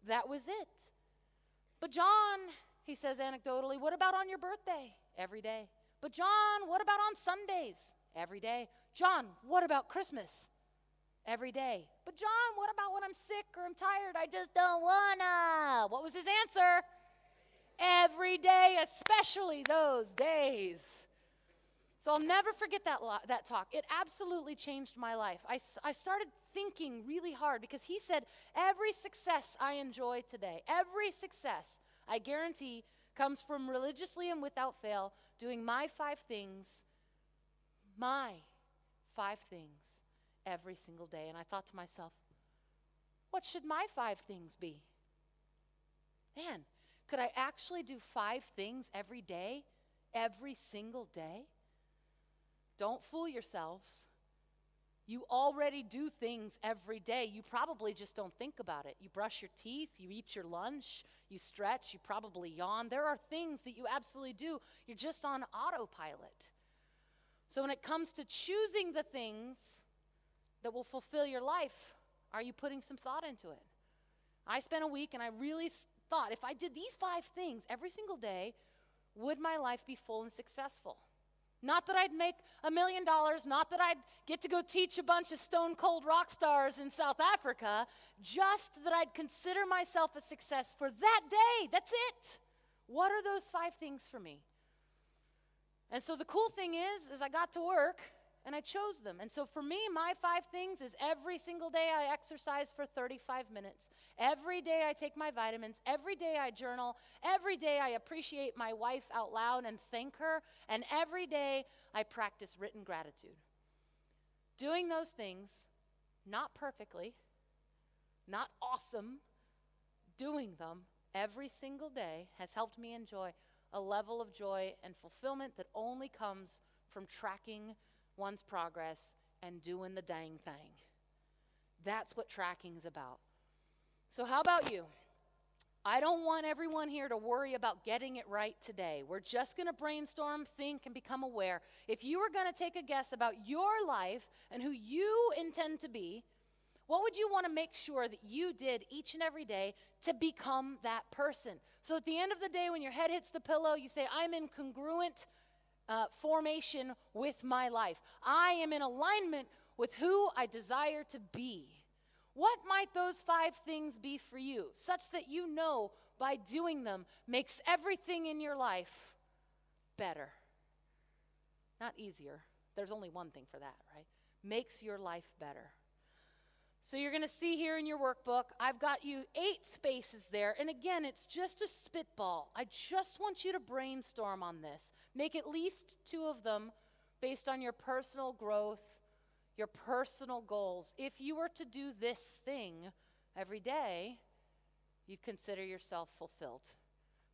That was it. But John, he says anecdotally, what about on your birthday? Every day. But John, what about on Sundays? Every day. John, what about Christmas? Every day. But John, what about when I'm sick or I'm tired? I just don't wanna. What was his answer? Every day, especially those days. So I'll never forget that talk. It absolutely changed my life. I started thinking really hard, because he said, every success I enjoy today, every success, I guarantee, comes from religiously and without fail doing my 5 things every single day. And I thought to myself, what should my 5 things be? Man, could I actually do 5 things every day, every single day? Don't fool yourselves. You already do things every day. You probably just don't think about it. You brush your teeth, you eat your lunch, you stretch, you probably yawn. There are things that you absolutely do. You're just on autopilot. So when it comes to choosing the things that will fulfill your life, are you putting some thought into it? I spent a week and I really thought, if I did these 5 things every single day, would my life be full and successful? Not that I'd make $1 million, not that I'd get to go teach a bunch of stone cold rock stars in South Africa, just that I'd consider myself a success for that day. That's it. What are those 5 things for me? And so the cool thing is I got to work and I chose them. And so for me, my 5 things is every single day I exercise for 35 minutes. Every day I take my vitamins. Every day I journal. Every day I appreciate my wife out loud and thank her. And every day I practice written gratitude. Doing those things, not perfectly, not awesome, doing them every single day has helped me enjoy a level of joy and fulfillment that only comes from tracking one's progress and doing the dang thing. That's what tracking is about. So how about you? I don't want everyone here to worry about getting it right today. We're just going to brainstorm, think, and become aware. If you were going to take a guess about your life and who you intend to be, what would you want to make sure that you did each and every day to become that person? So at the end of the day, when your head hits the pillow, you say, I'm in congruent formation with my life. I am in alignment with who I desire to be. What might those 5 things be for you, such that you know by doing them makes everything in your life better? Not easier. There's only one thing for that, right? Makes your life better. So you're going to see here in your workbook, I've got you 8 spaces there. And again, it's just a spitball. I just want you to brainstorm on this. Make at least 2 of them based on your personal growth, your personal goals. If you were to do this thing every day, you'd consider yourself fulfilled.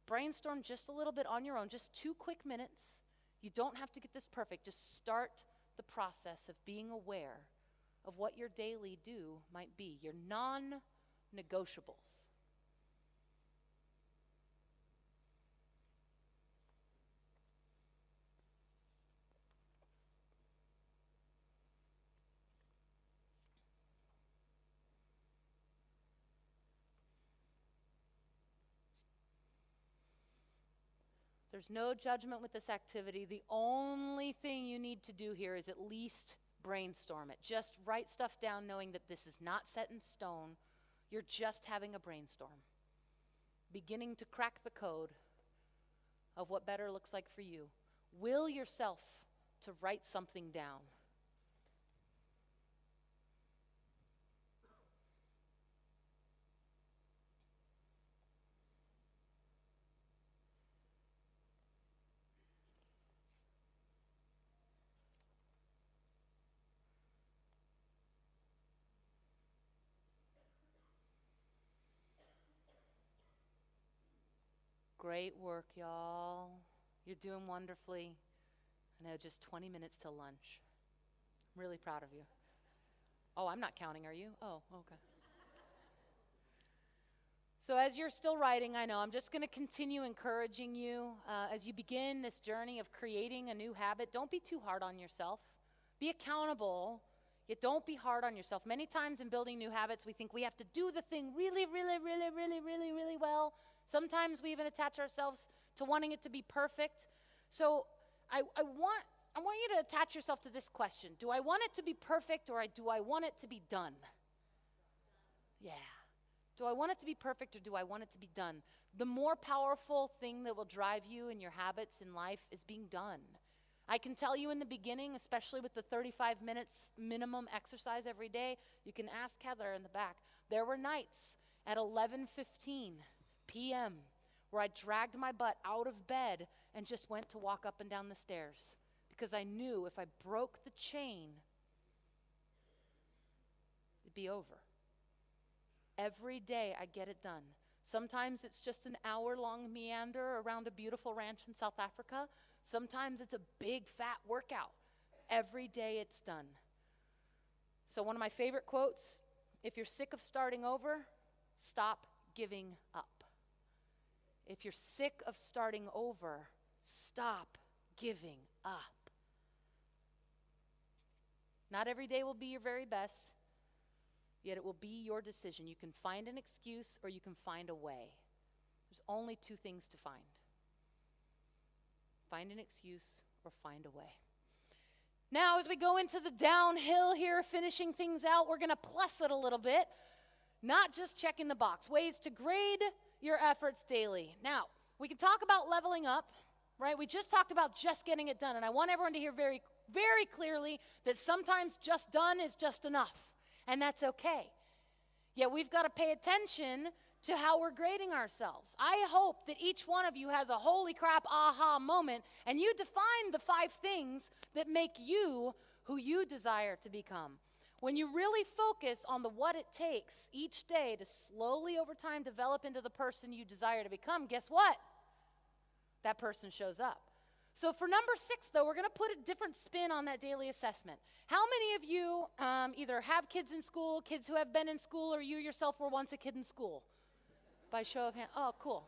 Brainstorm just a little bit on your own, just 2 quick minutes. You don't have to get this perfect. Just start the process of being aware of what your daily do might be, your non-negotiables. There's no judgment with this activity. The only thing you need to do here is at least brainstorm it. Just write stuff down knowing that this is not set in stone. You're just having a brainstorm. Beginning to crack the code of what better looks like for you. Will yourself to write something down. Great work, y'all. You're doing wonderfully. I know, just 20 minutes till lunch. I'm really proud of you. Oh, I'm not counting, are you? Oh, okay. So as you're still writing, I know, I'm just going to continue encouraging you as you begin this journey of creating a new habit. Don't be too hard on yourself. Be accountable, yet don't be hard on yourself. Many times in building new habits, we think we have to do the thing really, really, really, really, really, really well. Sometimes we even attach ourselves to wanting it to be perfect. So I want you to attach yourself to this question. Do I want it to be perfect, or do I want it to be done? Yeah. Do I want it to be perfect, or do I want it to be done? The more powerful thing that will drive you in your habits in life is being done. I can tell you in the beginning, especially with the 35 minutes minimum exercise every day, you can ask Heather in the back. There were nights at 11:15 p.m. where I dragged my butt out of bed and just went to walk up and down the stairs because I knew if I broke the chain, it'd be over. Every day I get it done. Sometimes it's just an hour-long meander around a beautiful ranch in South Africa. Sometimes it's a big, fat workout. Every day it's done. So one of my favorite quotes, if you're sick of starting over, stop giving up. If you're sick of starting over, stop giving up. Not every day will be your very best, yet it will be your decision. You can find an excuse or you can find a way. There's only 2 things to find. Find an excuse or find a way. Now, as we go into the downhill here, finishing things out, we're going to plus it a little bit. Not just checking the box. Ways to grade your efforts daily. Now, we can talk about leveling up, right? We just talked about just getting it done. And I want everyone to hear very, very clearly that sometimes just done is just enough. And that's okay. Yet we've got to pay attention to how we're grading ourselves. I hope that each one of you has a holy crap aha moment and you define the 5 things that make you who you desire to become. When you really focus on the what it takes each day to slowly over time develop into the person you desire to become, guess what? That person shows up. So for number 6, though, we're going to put a different spin on that daily assessment. How many of you either have kids in school, kids who have been in school, or you yourself were once a kid in school? By show of hands. Oh, cool.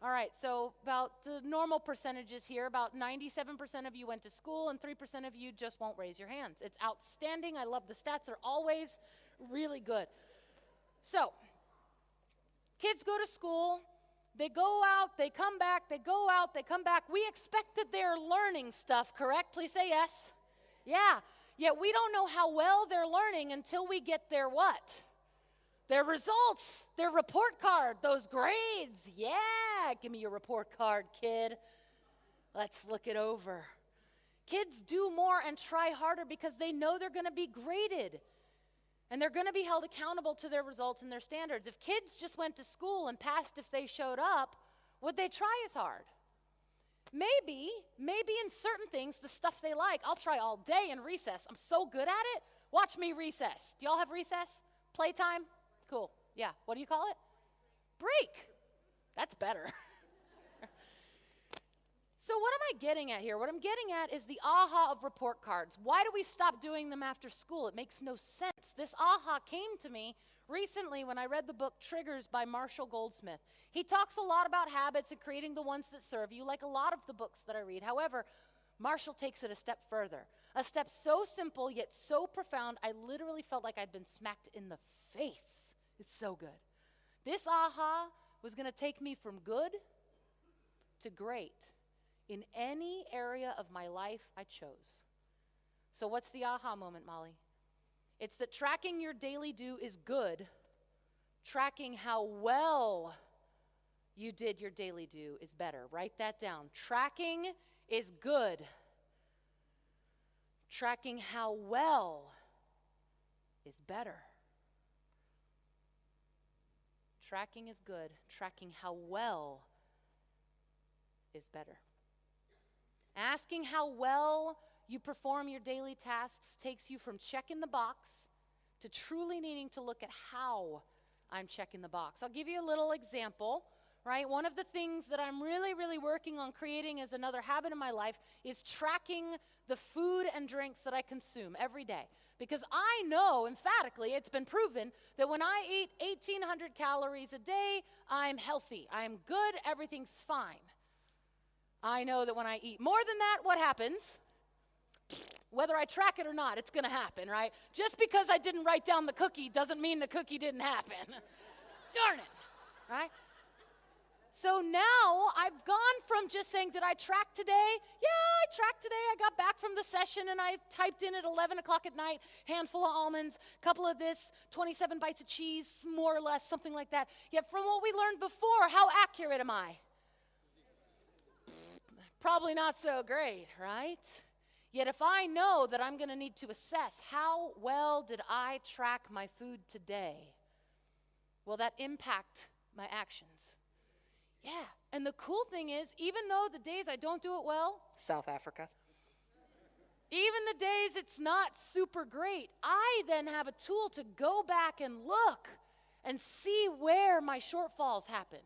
All right, so about the normal percentages here, about 97% of you went to school and 3% of you just won't raise your hands. It's outstanding. I love the stats. They're always really good. So, kids go to school, they go out, they come back, they go out, they come back. We expect that they're learning stuff, correct? Please say yes. Yeah, yet we don't know how well they're learning until we get their what? Their results, their report card, those grades. Yeah, give me your report card, kid. Let's look it over. Kids do more and try harder because they know they're going to be graded. And they're going to be held accountable to their results and their standards. If kids just went to school and passed if they showed up, would they try as hard? Maybe in certain things, the stuff they like, I'll try all day in recess. I'm so good at it. Watch me recess. Do y'all have recess? Playtime? Cool. Yeah. What do you call it? Break. That's better. So what am I getting at here? What I'm getting at is the aha of report cards. Why do we stop doing them after school? It makes no sense. This aha came to me recently when I read the book Triggers by Marshall Goldsmith. He talks a lot about habits and creating the ones that serve you, like a lot of the books that I read. However, Marshall takes it a step further. A step so simple yet so profound, I literally felt like I'd been smacked in the face. It's so good. This aha was going to take me from good to great in any area of my life I chose. So what's the aha moment, Molly? It's that tracking your daily do is good. Tracking how well you did your daily do is better. Write that down. Tracking is good. Tracking how well is better. Tracking is good. Tracking how well is better. Asking how well you perform your daily tasks takes you from checking the box to truly needing to look at how I'm checking the box. I'll give you a little example, right? One of the things that I'm really working on creating as another habit in my life is tracking the food and drinks that I consume every day. Because I know, emphatically, it's been proven that when I eat 1,800 calories a day, I'm healthy, I'm good, everything's fine. I know that when I eat more than that, what happens? Whether I track it or not, it's going to happen, right? Just because I didn't write down the cookie doesn't mean the cookie didn't happen. Darn it, right? So now I've gone from just saying, did I track today? Yeah, I tracked today. I got back from the session and I typed in at 11 o'clock at night, handful of almonds, couple of this, 27 bites of cheese, more or less, something like that. Yet from what we learned before, how accurate am I? Probably not so great, right? Yet if I know that I'm going to need to assess how well did I track my food today, will that impact my actions? Yeah, and the cool thing is, even though the days I don't do it well, South Africa, even the days it's not super great, I then have a tool to go back and look and see where my shortfalls happened.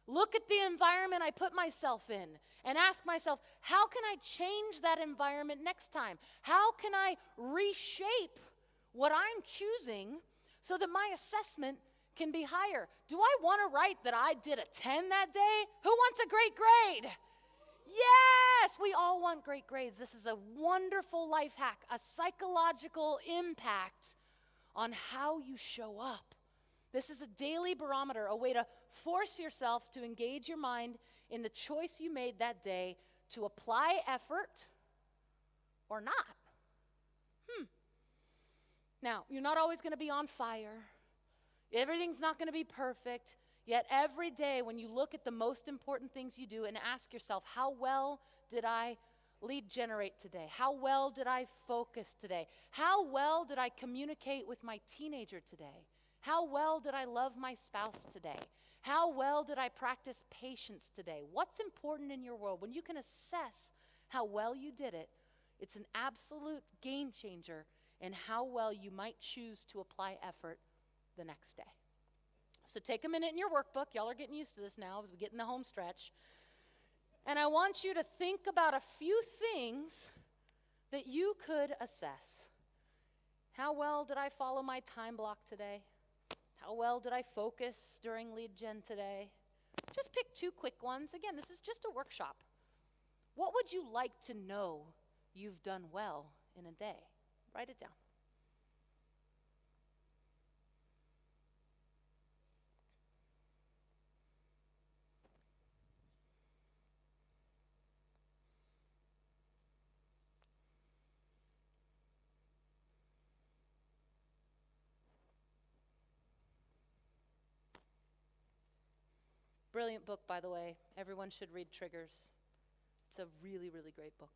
Look at the environment I put myself in and ask myself, how can I change that environment next time? How can I reshape what I'm choosing so that my assessment can be higher? Do I want to write that I did a 10 that day? Who wants a great grade? Yes, we all want great grades. This is a wonderful life hack, a psychological impact on how you show up. This is a daily barometer, a way to force yourself to engage your mind in the choice you made that day to apply effort or not. Now, you're not always going to be on fire. Everything's not going to be perfect. Yet every day when you look at the most important things you do and ask yourself, how well did I lead generate today? How well did I focus today? How well did I communicate with my teenager today? How well did I love my spouse today? How well did I practice patience today? What's important in your world? When you can assess how well you did it, it's an absolute game changer in how well you might choose to apply effort the next day. So take a minute in your workbook. Y'all are getting used to this now as we get in the home stretch. And I want you to think about a few things that you could assess. How well did I follow my time block today? How well did I focus during lead gen today? Just pick 2 quick ones. Again, this is just a workshop. What would you like to know you've done well in a day? Write it down. Brilliant book, by the way. Everyone should read Triggers. It's a really, really great book.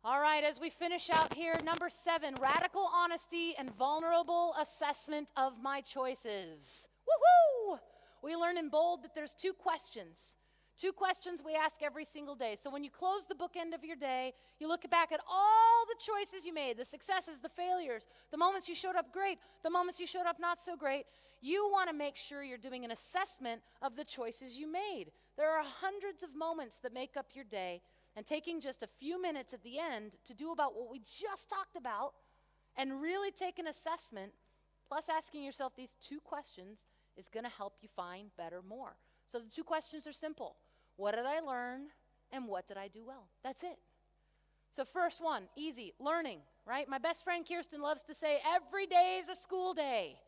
All right, as we finish out here, number 7, radical honesty and vulnerable assessment of my choices. Woohoo! We learn in bold that there's 2 questions. 2 questions we ask every single day. So when you close the bookend of your day, you look back at all the choices you made, the successes, the failures, the moments you showed up great, the moments you showed up not so great. You want to make sure you're doing an assessment of the choices you made. There are hundreds of moments that make up your day, and taking just a few minutes at the end to do about what we just talked about and really take an assessment, plus asking yourself these 2 questions, is going to help you find better more. So the 2 questions are simple. What did I learn, and what did I do well? That's it. So first one, easy, learning, right? My best friend Kirsten loves to say, every day is a school day.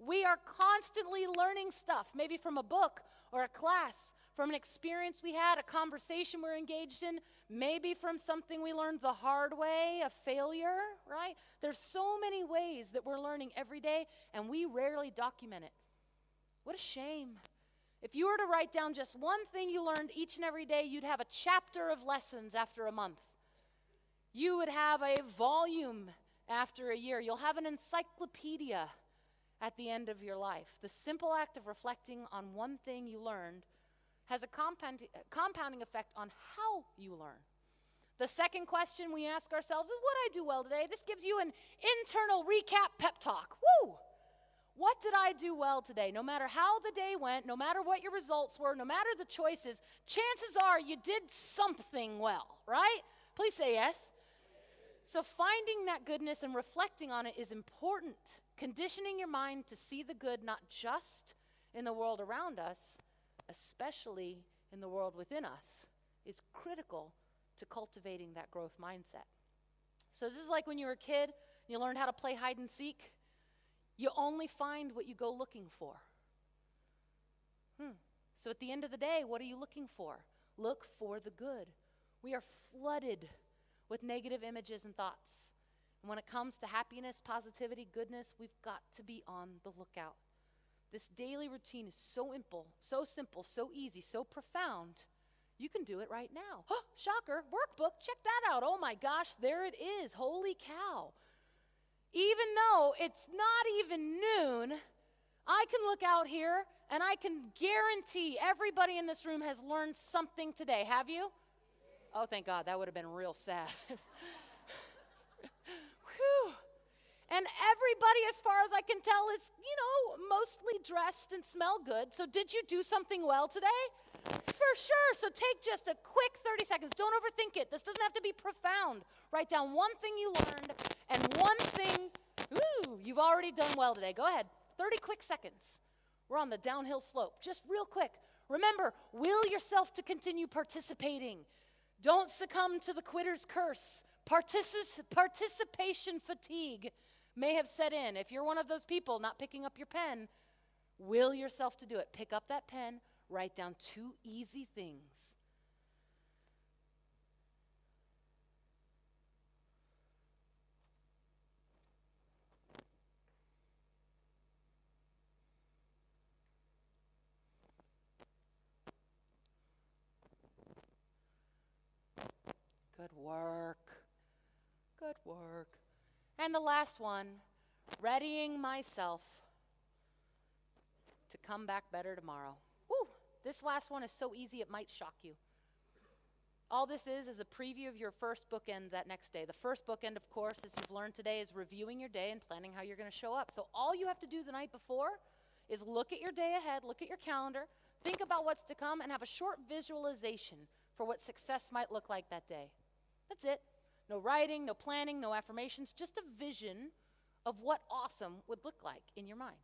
We are constantly learning stuff, maybe from a book or a class, from an experience we had, a conversation we're engaged in, maybe from something we learned the hard way, a failure, right? There's so many ways that we're learning every day, and we rarely document it. What a shame. If you were to write down just one thing you learned each and every day, you'd have a chapter of lessons after a month. You would have a volume after a year. You'll have an encyclopedia at the end of your life. The simple act of reflecting on one thing you learned has a compounding effect on how you learn. The second question we ask ourselves is, what did I do well today? This gives you an internal recap pep talk. Woo! What did I do well today? No matter how the day went, no matter what your results were, no matter the choices, chances are you did something well, right? Please say yes. So finding that goodness and reflecting on it is important. Conditioning your mind to see the good not just in the world around us, especially in the world within us, is critical to cultivating that growth mindset. So this is like when you were a kid and you learned how to play hide and seek. You only find what you go looking for. So at the end of the day, what are you looking for? Look for the good. We are flooded with negative images and thoughts. And when it comes to happiness, positivity, goodness, we've got to be on the lookout. This daily routine is so simple, so easy, so profound. You can do it right now. Oh, shocker, workbook, check that out. Oh my gosh, there it is. Holy cow. Even though it's not even noon, I can look out here and I can guarantee everybody in this room has learned something today. Have you? Oh, thank God. That would have been real sad. Whew. And everybody, as far as I can tell, is, mostly dressed and smell good. So did you do something well today? For sure. So take just a quick 30 seconds. Don't overthink it. This doesn't have to be profound. Write down one thing you learned and one thing, you've already done well today. Go ahead. 30 quick seconds. We're on the downhill slope. Just real quick. Remember, will yourself to continue participating. Don't succumb to the quitter's curse. Participation fatigue may have set in. If you're one of those people not picking up your pen, will yourself to do it. Pick up that pen, write down 2 easy things. Good work. Good work. And the last one, readying myself to come back better tomorrow. Woo! This last one is so easy it might shock you. All this is a preview of your first bookend that next day. The first bookend, of course, as you've learned today, is reviewing your day and planning how you're going to show up. So all you have to do the night before is look at your day ahead, look at your calendar, think about what's to come, and have a short visualization for what success might look like that day. That's it. No writing, no planning, no affirmations, just a vision of what awesome would look like in your mind.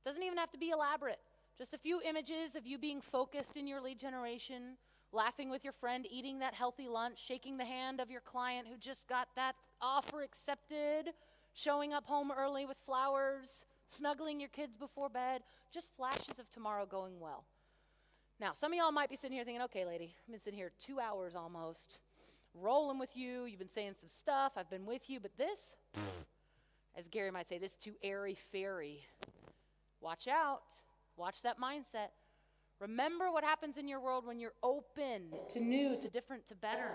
Doesn't even have to be elaborate. Just a few images of you being focused in your lead generation, laughing with your friend, eating that healthy lunch, shaking the hand of your client who just got that offer accepted, showing up home early with flowers, snuggling your kids before bed, just flashes of tomorrow going well. Now, some of y'all might be sitting here thinking, okay, lady, I've been sitting here 2 hours almost, rolling with you, you've been saying some stuff, I've been with you, but this, as Gary might say, this too airy-fairy. Watch out. Watch that mindset. Remember what happens in your world when you're open to new, to different, to better.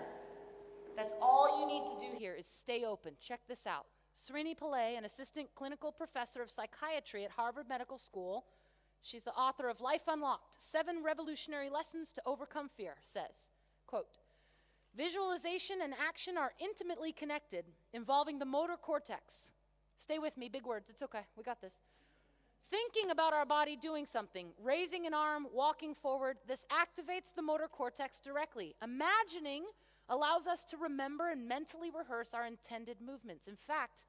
That's all you need to do here is stay open. Check this out. Srini Pillai, an assistant clinical professor of psychiatry at Harvard Medical School, she's the author of Life Unlocked, 7 Revolutionary Lessons to Overcome Fear, says, quote, visualization and action are intimately connected, involving the motor cortex. Stay with me, big words, it's okay, we got this. Thinking about our body doing something, raising an arm, walking forward, this activates the motor cortex directly. Imagining allows us to remember and mentally rehearse our intended movements. In fact,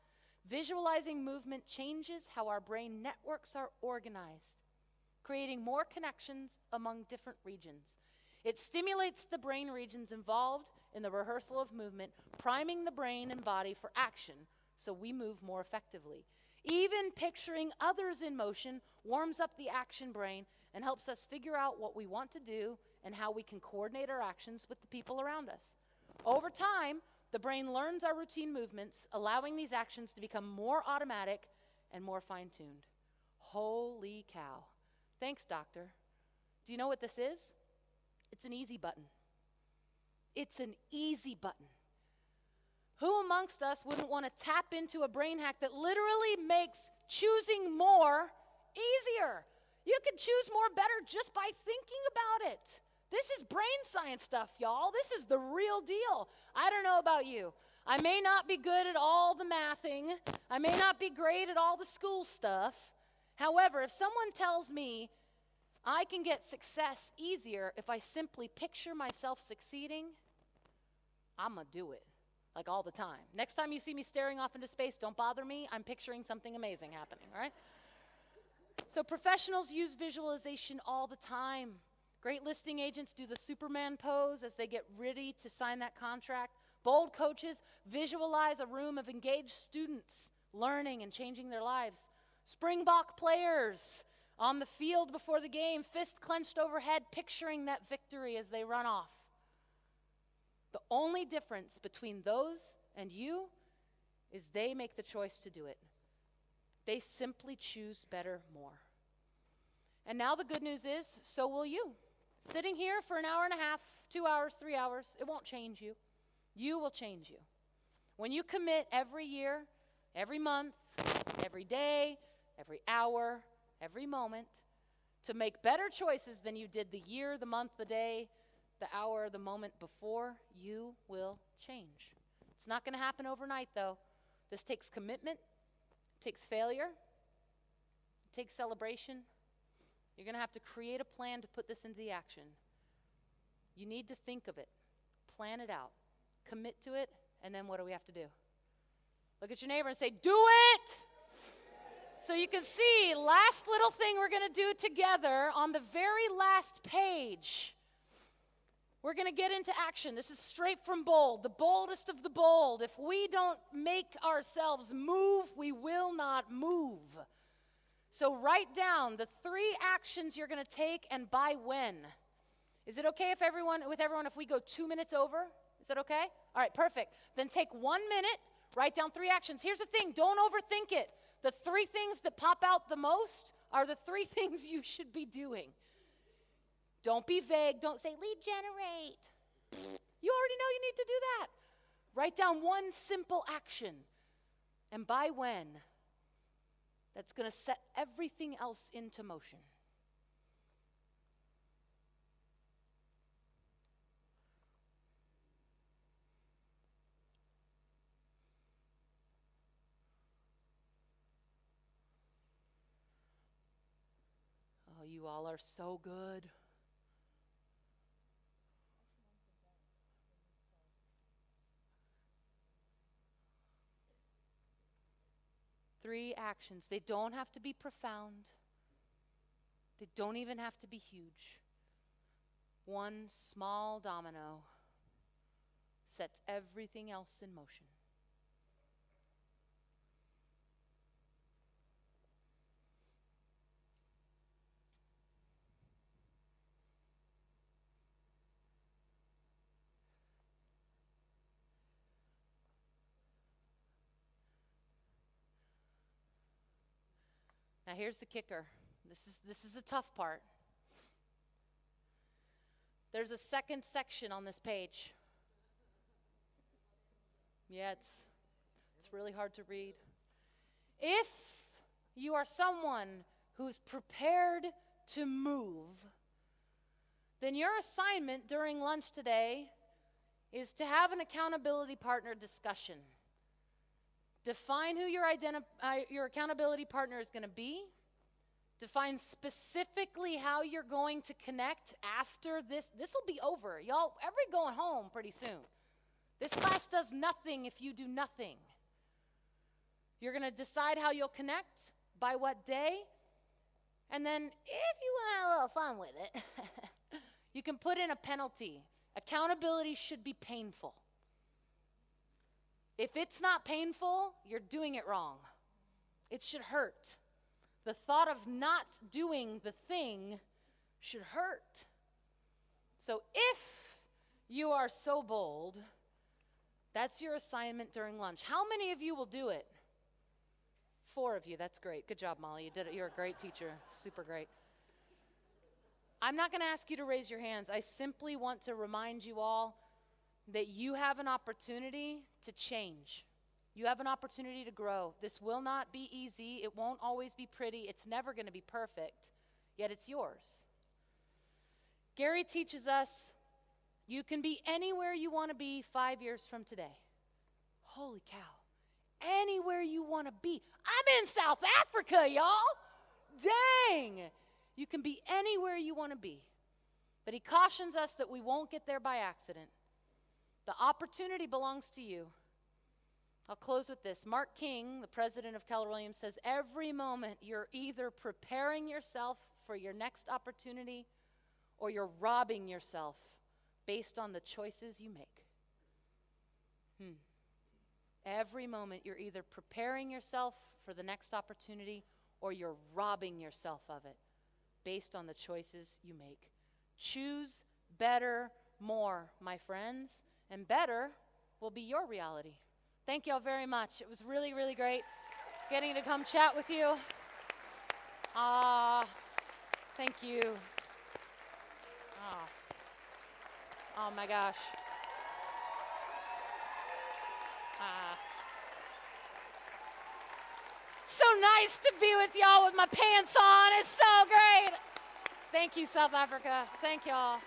visualizing movement changes how our brain networks are organized, creating more connections among different regions. It stimulates the brain regions involved in the rehearsal of movement, priming the brain and body for action so we move more effectively. Even picturing others in motion warms up the action brain and helps us figure out what we want to do and how we can coordinate our actions with the people around us. Over time, the brain learns our routine movements, allowing these actions to become more automatic and more fine-tuned. Holy cow. Thanks, doctor. Do you know what this is? It's an easy button. It's an easy button. Who amongst us wouldn't want to tap into a brain hack that literally makes choosing more easier? You can choose more better just by thinking about it. This is brain science stuff, y'all. This is the real deal. I don't know about you. I may not be good at all the mathing. I may not be great at all the school stuff. However, if someone tells me I can get success easier if I simply picture myself succeeding, I'm going to do it. Like all the time. Next time you see me staring off into space, don't bother me. I'm picturing something amazing happening, all right? So professionals use visualization all the time. Great listing agents do the Superman pose as they get ready to sign that contract. Bold coaches visualize a room of engaged students learning and changing their lives. Springbok players on the field before the game, fist clenched overhead, picturing that victory as they run off. The only difference between those and you is they make the choice to do it. They simply choose better more. And now the good news is, so will you. Sitting here for an hour and a half, 2 hours, 3 hours, it won't change you. You will change you. When you commit every year, every month, every day, every hour, every moment, to make better choices than you did the year, the month, the day, the hour, the moment before, you will change. It's not going to happen overnight, though. This takes commitment, takes failure, it takes celebration. You're going to have to create a plan to put this into the action. You need to think of it, plan it out, commit to it, and then what do we have to do? Look at your neighbor and say, do it! So you can see, last little thing we're going to do together on the very last page. We're going to get into action. This is straight from bold, the boldest of the bold. If we don't make ourselves move, we will not move. So write down the 3 actions you're going to take and by when. Is it okay if everyone if we go 2 minutes over? Is that okay? All right, perfect. Then take 1 minute, write down 3 actions. Here's the thing, don't overthink it. The 3 things that pop out the most are the 3 things you should be doing. Don't be vague. Don't say, lead generate. You already know you need to do that. Write down 1 simple action. And by when, that's going to set everything else into motion. Oh, you all are so good. Three actions. They don't have to be profound. They don't even have to be huge. One small domino sets everything else in motion. Now here's the kicker. This is the tough part. There's a second section on this page. Yeah, it's really hard to read. If you are someone who's prepared to move, then your assignment during lunch today is to have an accountability partner discussion. Define who your accountability partner is going to be. Define specifically how you're going to connect after this. This will be over. Y'all, everybody going home pretty soon. This class does nothing if you do nothing. You're going to decide how you'll connect, by what day, and then if you want to have a little fun with it, you can put in a penalty. Accountability should be painful. If it's not painful, you're doing it wrong. It should hurt. The thought of not doing the thing should hurt. So if you are so bold, that's your assignment during lunch. How many of you will do it? 4 of you. That's great. Good job, Molly. You did it. You're a great teacher. Super great. I'm not going to ask you to raise your hands. I simply want to remind you all that you have an opportunity to change. You have an opportunity to grow. This will not be easy. It won't always be pretty. It's never going to be perfect, yet it's yours. Gary teaches us you can be anywhere you want to be 5 years from today. Holy cow. Anywhere you want to be. I'm in South Africa, y'all. Dang. You can be anywhere you want to be. But he cautions us that we won't get there by accident. The opportunity belongs to you. I'll close with this. Mark King, the president of Keller Williams, says every moment you're either preparing yourself for your next opportunity or you're robbing yourself based on the choices you make. Every moment you're either preparing yourself for the next opportunity or you're robbing yourself of it based on the choices you make. Choose better, more, my friends, and better will be your reality. Thank you all very much. It was really, really great getting to come chat with you. Thank you. Oh my gosh. So nice to be with y'all with my pants on. It's so great. Thank you, South Africa. Thank y'all.